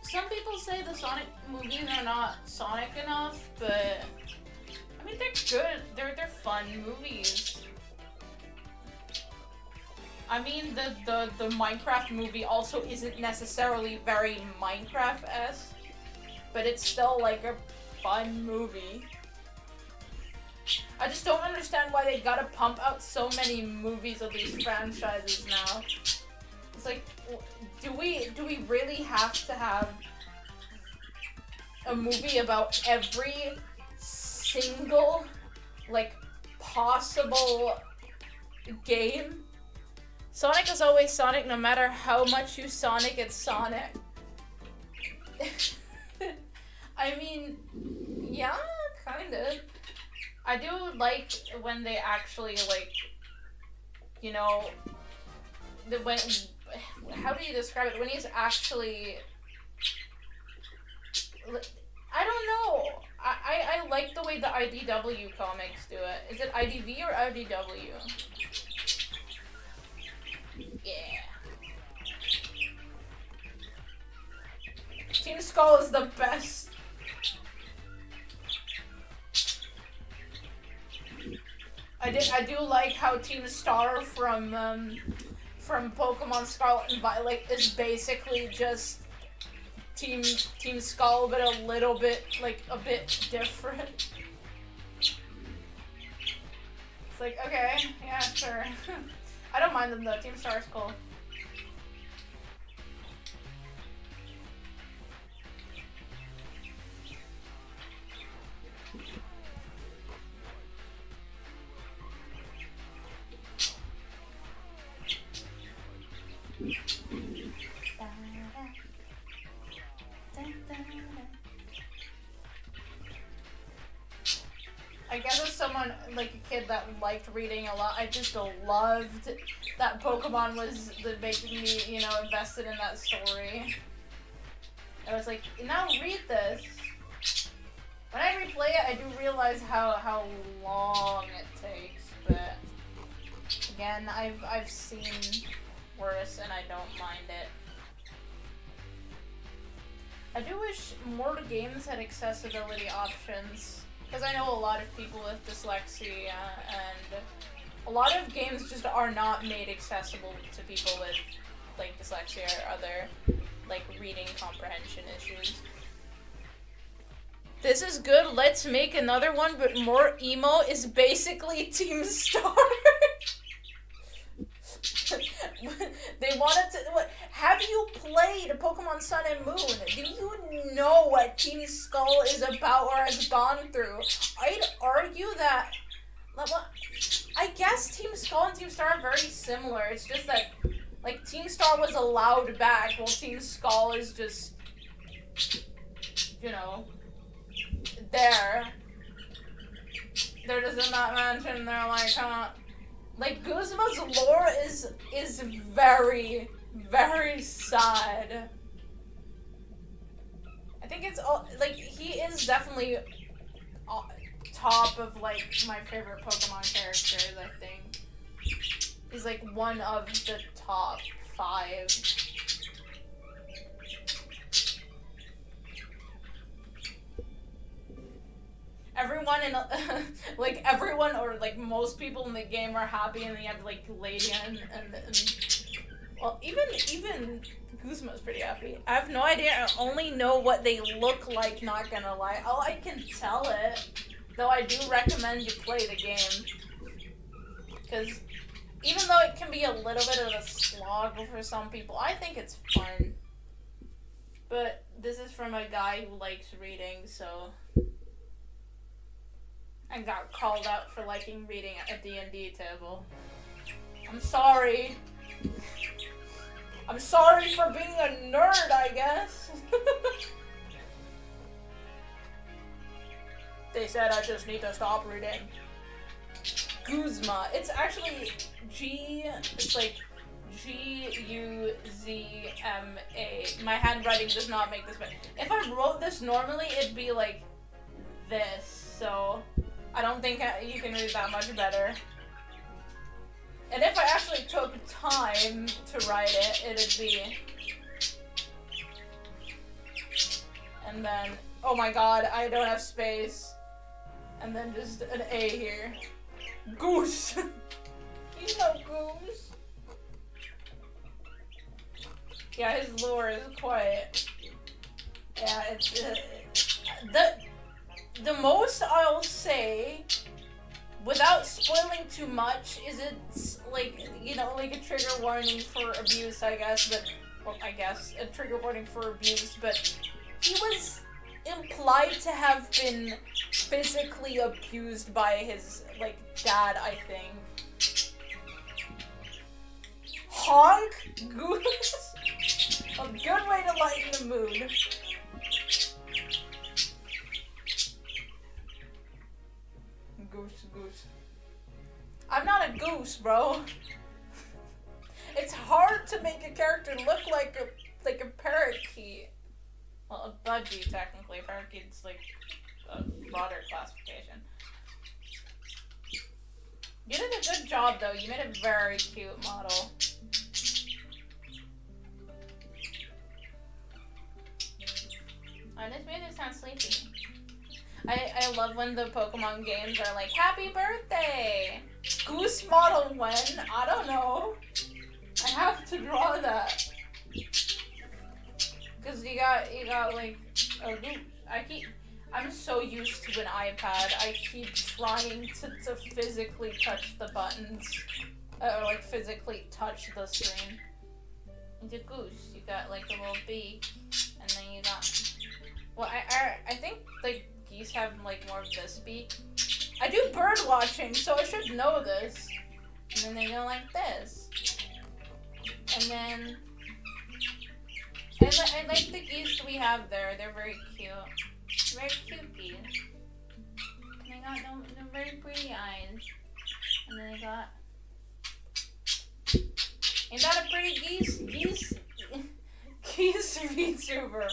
some people say the Sonic movies are not Sonic enough, but, I mean, they're good. They're fun movies. I mean, the Minecraft movie also isn't necessarily very Minecraft-esque, but it's still like a fun movie. I just don't understand why they gotta pump out so many movies of these franchises now. It's like, do we really have to have a movie about every single, like, possible game? Sonic is always Sonic, no matter how much you Sonic, it's Sonic. I mean, yeah, kinda. I do like when they actually, like, you know, how do you describe it? When he's actually, I don't know. I like the way the IDW comics do it. Is it IDV or IDW? Yeah. Team Skull is the best. I do like how Team Star from Pokemon Scarlet and Violet is basically just Team Skull, but a little bit, like, a bit different. It's like, okay, yeah, sure. I don't mind them though, Team Star is cool. I guess as someone, like a kid that liked reading a lot, I just loved that Pokemon was making me, you know, invested in that story. I was like, now read this. When I replay it, I do realize how long it takes, but again, I've seen worse and I don't mind it. I do wish more games had accessibility options, because I know a lot of people with dyslexia, and a lot of games just are not made accessible to people with, like, dyslexia or other, like, reading comprehension issues. This is good, let's make another one, but more emo is basically Team Star. They wanted to. What? Have you played Pokemon Sun and Moon? Do you know what Team Skull is about or has gone through? I'd argue that. I guess Team Skull and Team Star are very similar. It's just that, like, Team Star was allowed back, while Team Skull is just, you know, there. They're just not mentioned. They're like, huh? Like, Guzma's lore is very, very sad. I think it's all, like, he is definitely top of, like, my favorite Pokemon characters, I think. He's, like, one of the top 5. Everyone in, like, everyone or, like, most people in the game are happy, and then you have, like, Ladian and well, even Guzma's pretty happy. I have no idea, I only know what they look like, not gonna lie. Oh, I can tell it, though I do recommend you play the game. Because even though it can be a little bit of a slog for some people, I think it's fun. But this is from a guy who likes reading, so... I got called out for liking reading at a D&D table. I'm sorry. I'm sorry for being a nerd, I guess. They said I just need to stop reading. Guzma. It's actually it's like Guzma. My handwriting does not make this better. If I wrote this normally, it'd be like this, so... I don't think you can read that much better. And if I actually took time to write it, it'd be... And then, oh my god, I don't have space. And then just an A here. Goose! You know Goose. Yeah, his lore is quite... Yeah, it's... the most I'll say, without spoiling too much, is it's, like, you know, like a trigger warning for abuse, I guess, but... Well, I guess, a trigger warning for abuse, but he was implied to have been physically abused by his, like, dad, I think. Honk? Goose? A good way to lighten the mood. Goose. I'm not a goose, bro. It's hard to make a character look like a parakeet. Well, a budgie, technically. Parakeet's like a broader classification. You did a good job, though. You made a very cute model. Oh, this music sounds sleepy. I love when the Pokemon games are like, happy birthday! Goose model when? I don't know. I have to draw that. Because you got like a goose. I'm so used to an iPad, I keep trying to physically touch the buttons. Or like physically touch the screen. The goose, you got like a little beak, and then you got... Well, I think like geese have like more of this beak. I do bird watching, so I should know this. And then they go like this. And then I like the geese we have there. They're very cute. Very cute geese. And they got no very pretty eyes. And then they got... Ain't that a pretty geese? Geese VTuber.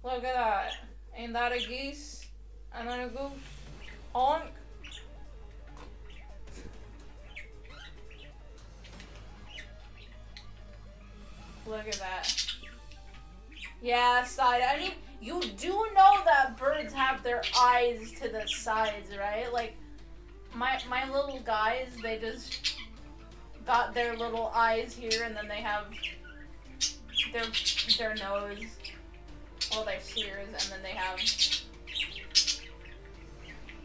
Look at that. Ain't that a geese? And then a goose. Honk. Look at that. Yeah, side. I mean, you do know that birds have their eyes to the sides, right? Like, my little guys, they just got their little eyes here, and then they have their nose, well, their shears, and then they have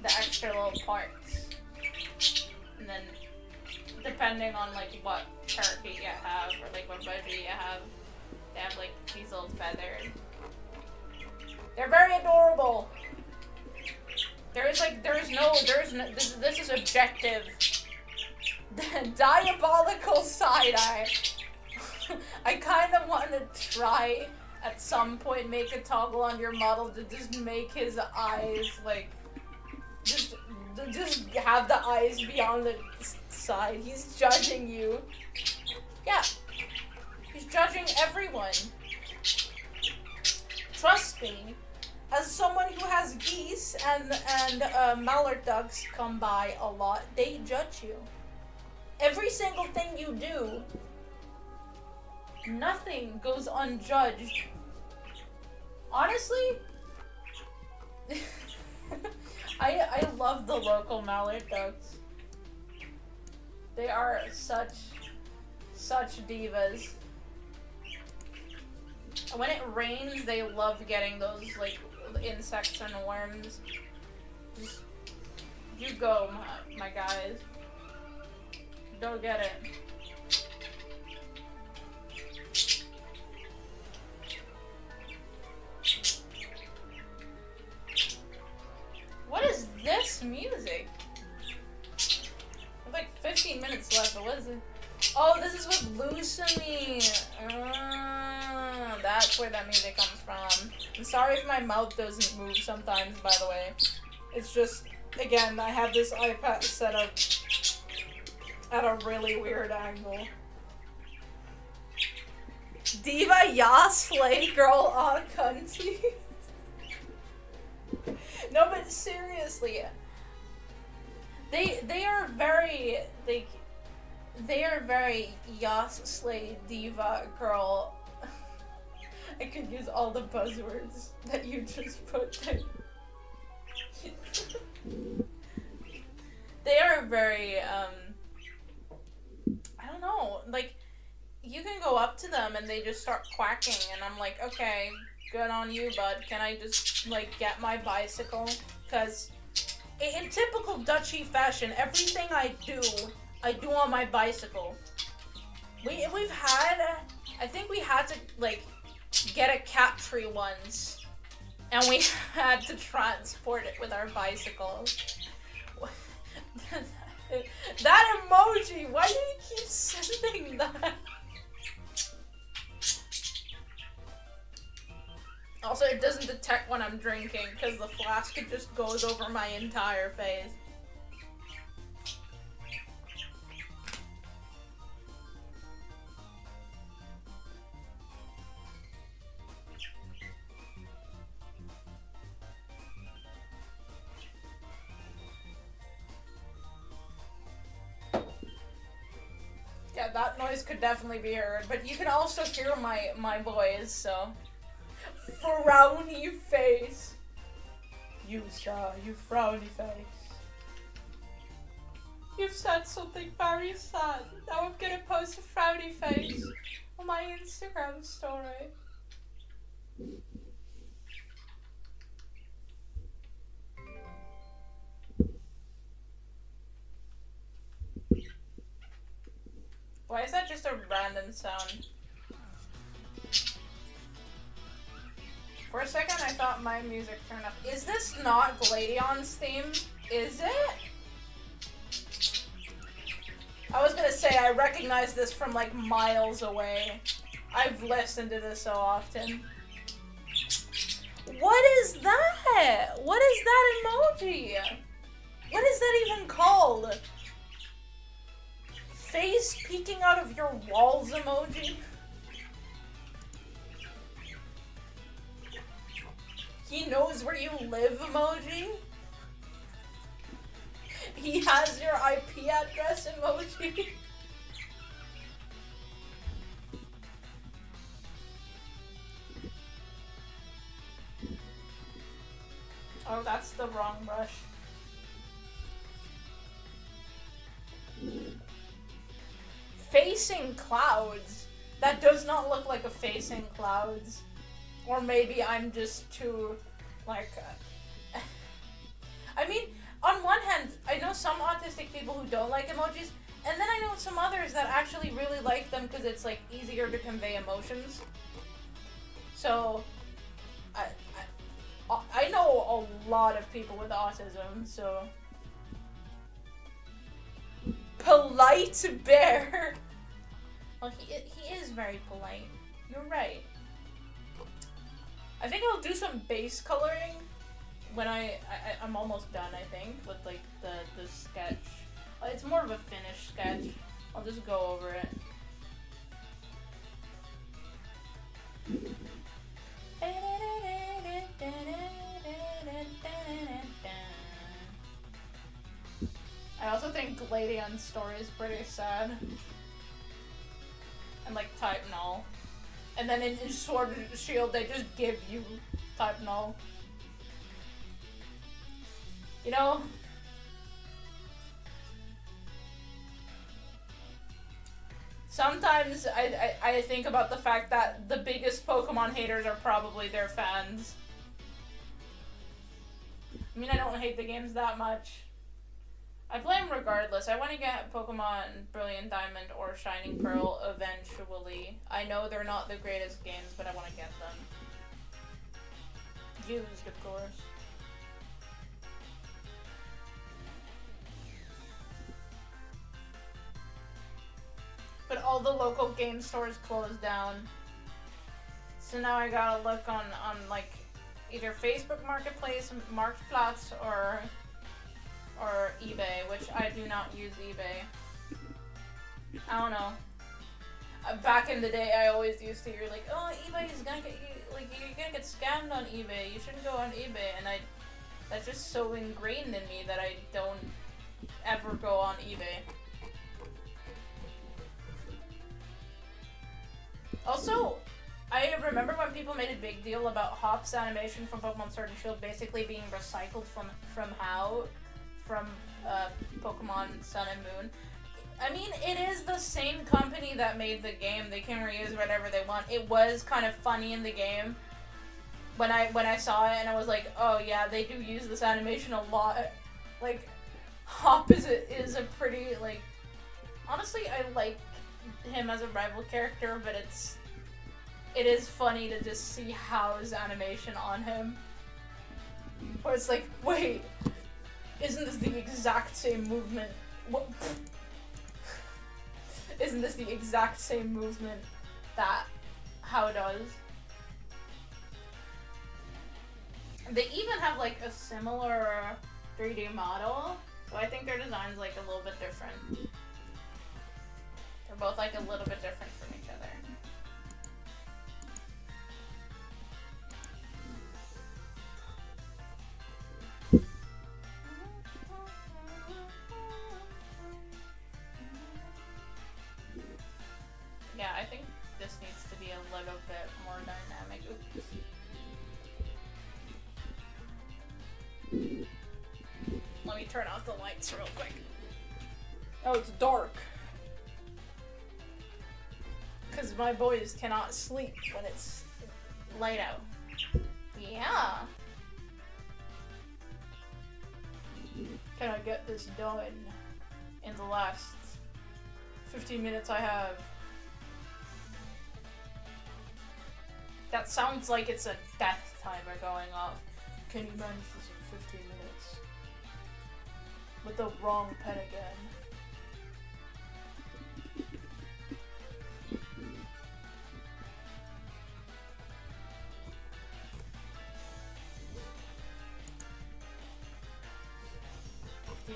the extra little parts. And then, depending on, like, what parakeet you have, or, like, what budgie you have, they have, like, these little feathers. They're very adorable! This is objective. Diabolical side-eye. I kind of want to try, at some point, make a toggle on your model to just make his eyes, like, just have the eyes be on the side. He's judging you. Yeah. He's judging everyone. Trust me. As someone who has geese and mallard ducks come by a lot, they judge you. Every single thing you do, nothing goes unjudged. Honestly, I love the local mallard ducks. They are such divas. When it rains, they love getting those, like, insects and worms. Just, you go, my guys. Go get it. What is this music? I have like 15 minutes left, but what is it? Oh, this is with Lucemy. That's where that music comes from. I'm sorry if my mouth doesn't move sometimes, by the way. It's just, again, I have this iPad set up at a really weird angle. Diva Yas Slay Girl on Cunty. No, but seriously, they are very, like, they are very Yas Slay Diva Girl. I could use all the buzzwords that you just put there. They are very, I don't know, like, you can go up to them and they just start quacking, and I'm like, okay, good on you, bud. Can I just, like, get my bicycle? Because in typical Dutchy fashion, everything I do on my bicycle. We've had, I think we had to, like, get a cat tree once, and we had to transport it with our bicycle. That emoji, why do you keep sending that? Also, it doesn't detect when I'm drinking, because the flask, it just goes over my entire face. Yeah, that noise could definitely be heard, but you can also hear my voice, so... Frowny face. You, sir, you frowny face. You've said something very sad. Now I'm gonna post a frowny face on my Instagram story. Why is that just a random sound? For a second, I thought my music turned up. Is this not Gladion's theme? Is it? I was gonna say, I recognize this from, like, miles away. I've listened to this so often. What is that? What is that emoji? What is that even called? Face peeking out of your walls emoji? He knows where you live emoji? He has your IP address emoji? Oh, that's the wrong brush. Facing clouds? That does not look like a facing clouds. Or maybe I'm just too, like, I mean, on one hand, I know some autistic people who don't like emojis, and then I know some others that actually really like them because it's, like, easier to convey emotions. So, I know a lot of people with autism, so... Polite bear! Well, he is very polite. You're right. I think I'll do some base coloring when I'm almost done, I think, with, like, the sketch. It's more of a finished sketch. I'll just go over it. I also think Gladion's story is pretty sad. And, like, type null. And then in Sword and Shield, they just give you type null. You know? Sometimes I think about the fact that the biggest Pokemon haters are probably their fans. I mean, I don't hate the games that much. I play them regardless. I want to get Pokemon Brilliant Diamond or Shining Pearl eventually. I know they're not the greatest games, but I want to get them. Used, of course. But all the local game stores closed down. So now I gotta look on like, either Facebook Marketplace, Marktplaats, or eBay, which I do not use eBay. I don't know. Back in the day, I always used to hear, like, oh, eBay is gonna get you, like, you're gonna get scammed on eBay, you shouldn't go on eBay, and that's just so ingrained in me that I don't ever go on eBay. Also, I remember when people made a big deal about Hop's animation from Pokemon Sword and Shield basically being recycled from Pokemon Sun and Moon. I mean, it is the same company that made the game. They can reuse whatever they want. It was kind of funny in the game when I saw it, and I was like, oh yeah, they do use this animation a lot. Like, Hop is a pretty, like, honestly, I like him as a rival character, but it is funny to just see How's animation on him. Where it's like, wait, isn't this the exact same movement? What? Isn't this the exact same movement that How does? They even have like a similar 3D model, so I think their design's like a little bit different. They're both like a little bit different from each other. Yeah, I think this needs to be a little bit more dynamic. Oops. Let me turn off the lights real quick. Oh, it's dark. Because my boys cannot sleep when it's light out. Yeah. Can I get this done in the last 15 minutes I have? That sounds like it's a death timer going off. Can you manage this in 15 minutes? With the wrong pen again.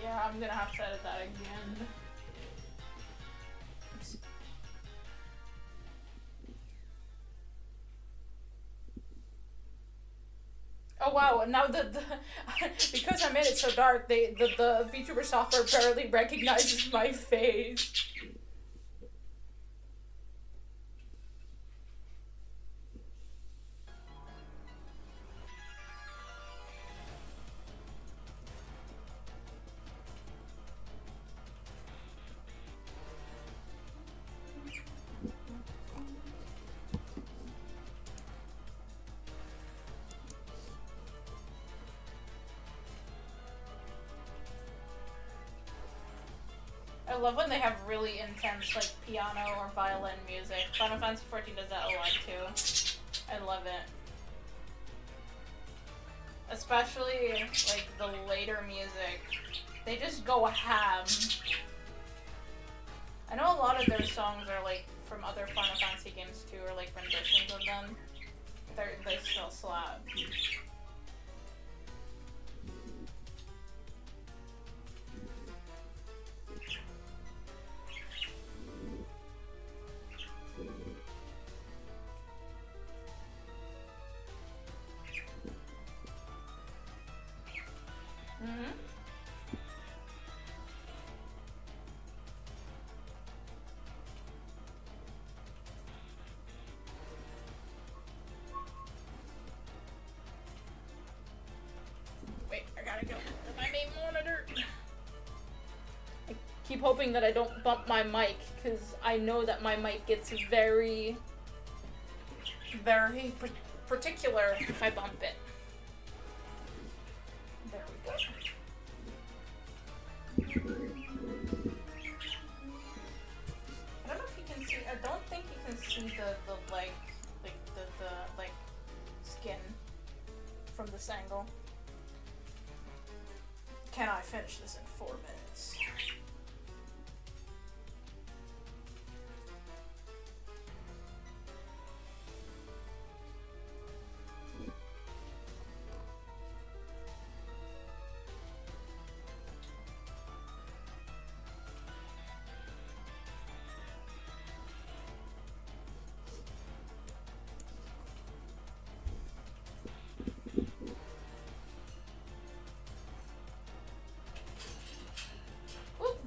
Yeah, I'm gonna have to edit that again. Oh wow, now because I made it so dark, the VTuber software barely recognizes my face. I love when they have really intense, like, piano or violin music. Final Fantasy XIV does that a lot, too. I love it. Especially, like, the later music. They just go ham. I know a lot of their songs are, like, from other Final Fantasy games, too, or, like, renditions of them. They still slap. Mm-hmm. Wait, I gotta go to my main monitor. I keep hoping that I don't bump my mic, because I know that my mic gets very, very particular if I bump it. There we go. I don't know if you can see, I don't think you can see the skin from this angle. Can I finish this in 4 minutes?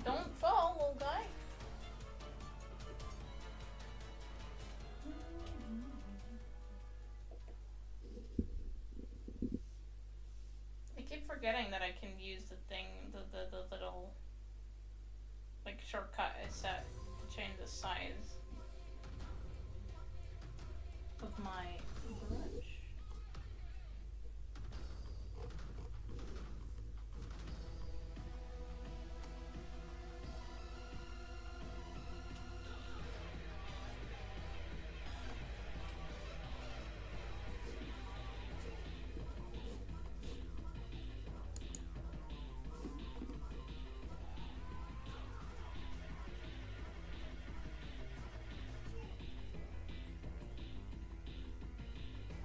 Don't fall, little guy. I keep forgetting that I can use the thing, the little, like, shortcut I set to change the size of my brush.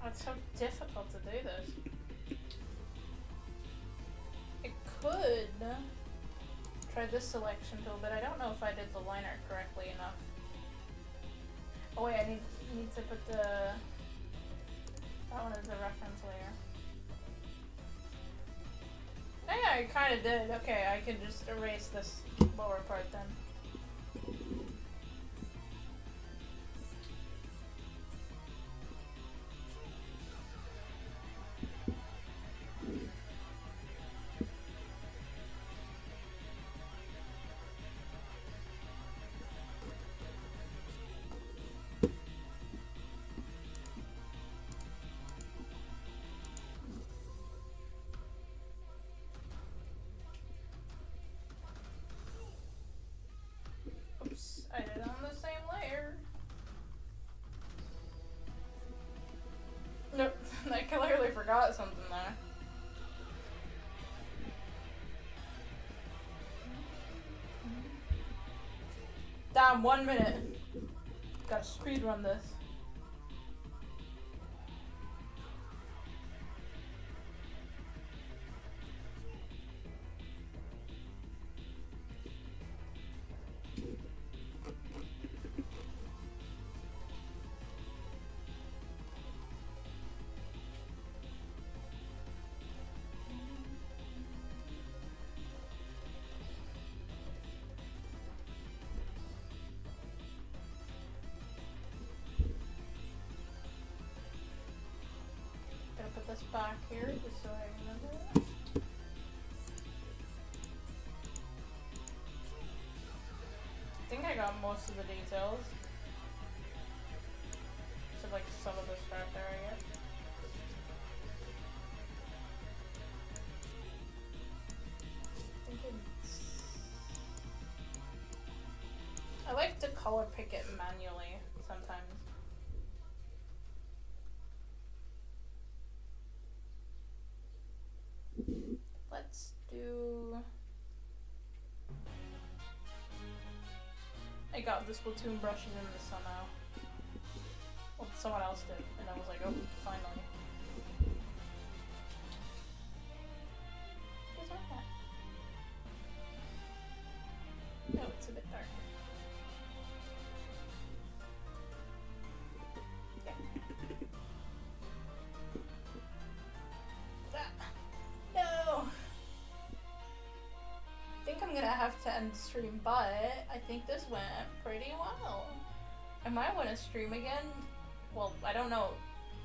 It's so difficult to do this. I could try this selection tool, but I don't know if I did the liner correctly enough. Oh wait, I need to put that one as a reference layer. Oh, yeah, I kind of did. Okay, I can just erase this lower part then. Oops, I did it on the same layer. Nope, I clearly forgot something there. Damn, 1 minute. Gotta speedrun this. Put this back here just so I remember it. I think I got most of the details. Except like some of the start there, I guess. I think I like to color pick it manually sometimes. Let's do... I got the Splatoon brushes in this somehow. Well, someone else did, and I was like, oh, finally. What's that? No, it's a bit dark. Yeah. No! I think I'm gonna have to end the stream, but I think this went pretty well. I might want to stream again. Well, I don't know.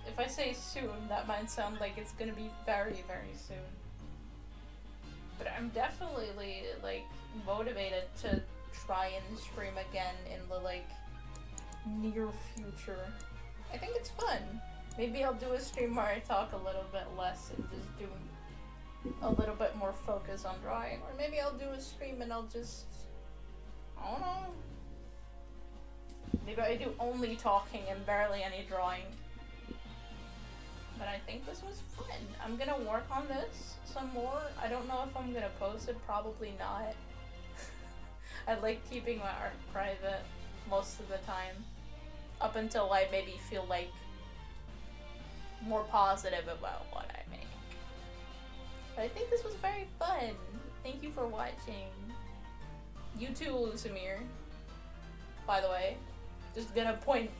If I say soon, that might sound like it's gonna be very, very soon. But I'm definitely, like, motivated to try and stream again in the, like, near future. I think it's fun. Maybe I'll do a stream where I talk a little bit less and just do a little bit more focus on drawing. Or maybe I'll do a stream and I'll just... I don't know. Maybe I do only talking and barely any drawing. But I think this was fun. I'm gonna work on this some more. I don't know if I'm gonna post it, probably not. I like keeping my art private most of the time. Up until I maybe feel like more positive about what I make. But I think this was very fun. Thank you for watching. You too, Lusamir. By the way. Just gonna point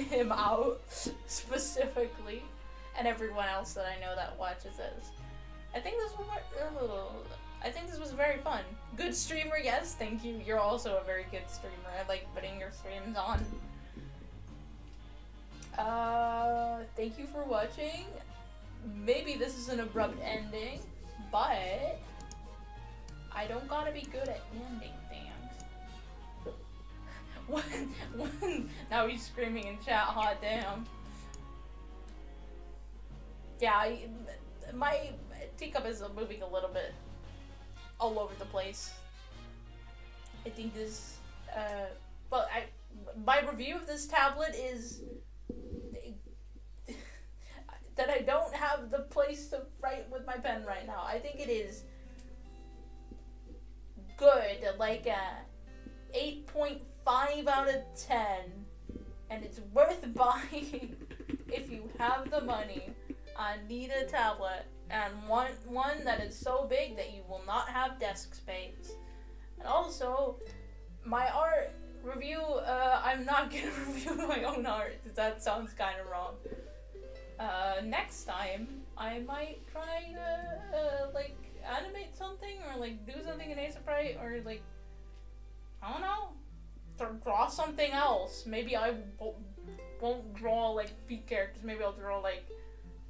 him out specifically, and everyone else that I know that watches this. I think this was very fun. Good streamer, yes, thank you. You're also a very good streamer. I like putting your streams on. Thank you for watching. Maybe this is an abrupt ending, but I don't gotta be good at ending things. Now he's screaming in chat, hot damn. Yeah, my teacup is moving a little bit all over the place. I think this, well, my review of this tablet is that I don't have the place to write with my pen right now. I think it is good, like a 8.5 out of 10, and it's worth buying if you have the money. I need a tablet, and one that is so big that you will not have desk space. And also, my art review, I'm not gonna review my own art. That sounds kind of wrong. Next time, I might try to, like, animate something, or, like, do something in Aseprite, or, like, I don't know, draw something else. Maybe I won't draw, like, peak characters. Maybe I'll draw, like,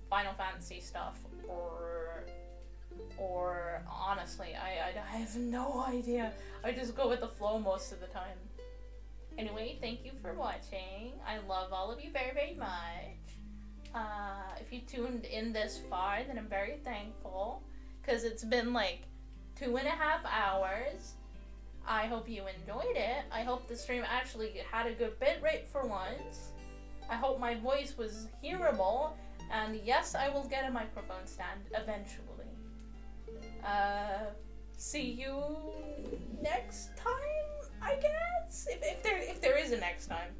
Final Fantasy stuff, or honestly, I have no idea. I just go with the flow most of the time. Anyway, thank you for watching. I love all of you very, very much. If you tuned in this far, then I'm very thankful, because it's been like 2.5 hours. I hope you enjoyed it. I hope the stream actually had a good bit rate for once. I hope my voice was hearable, and yes, I will get a microphone stand eventually. See you next time, I guess? If there is a next time.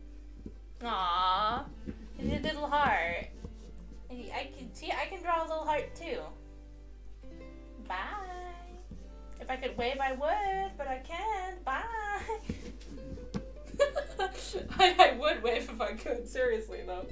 Aww, it's a little heart. I can draw a little heart too. Bye. If I could wave, I would, but I can't. Bye. I would wave if I could, seriously though.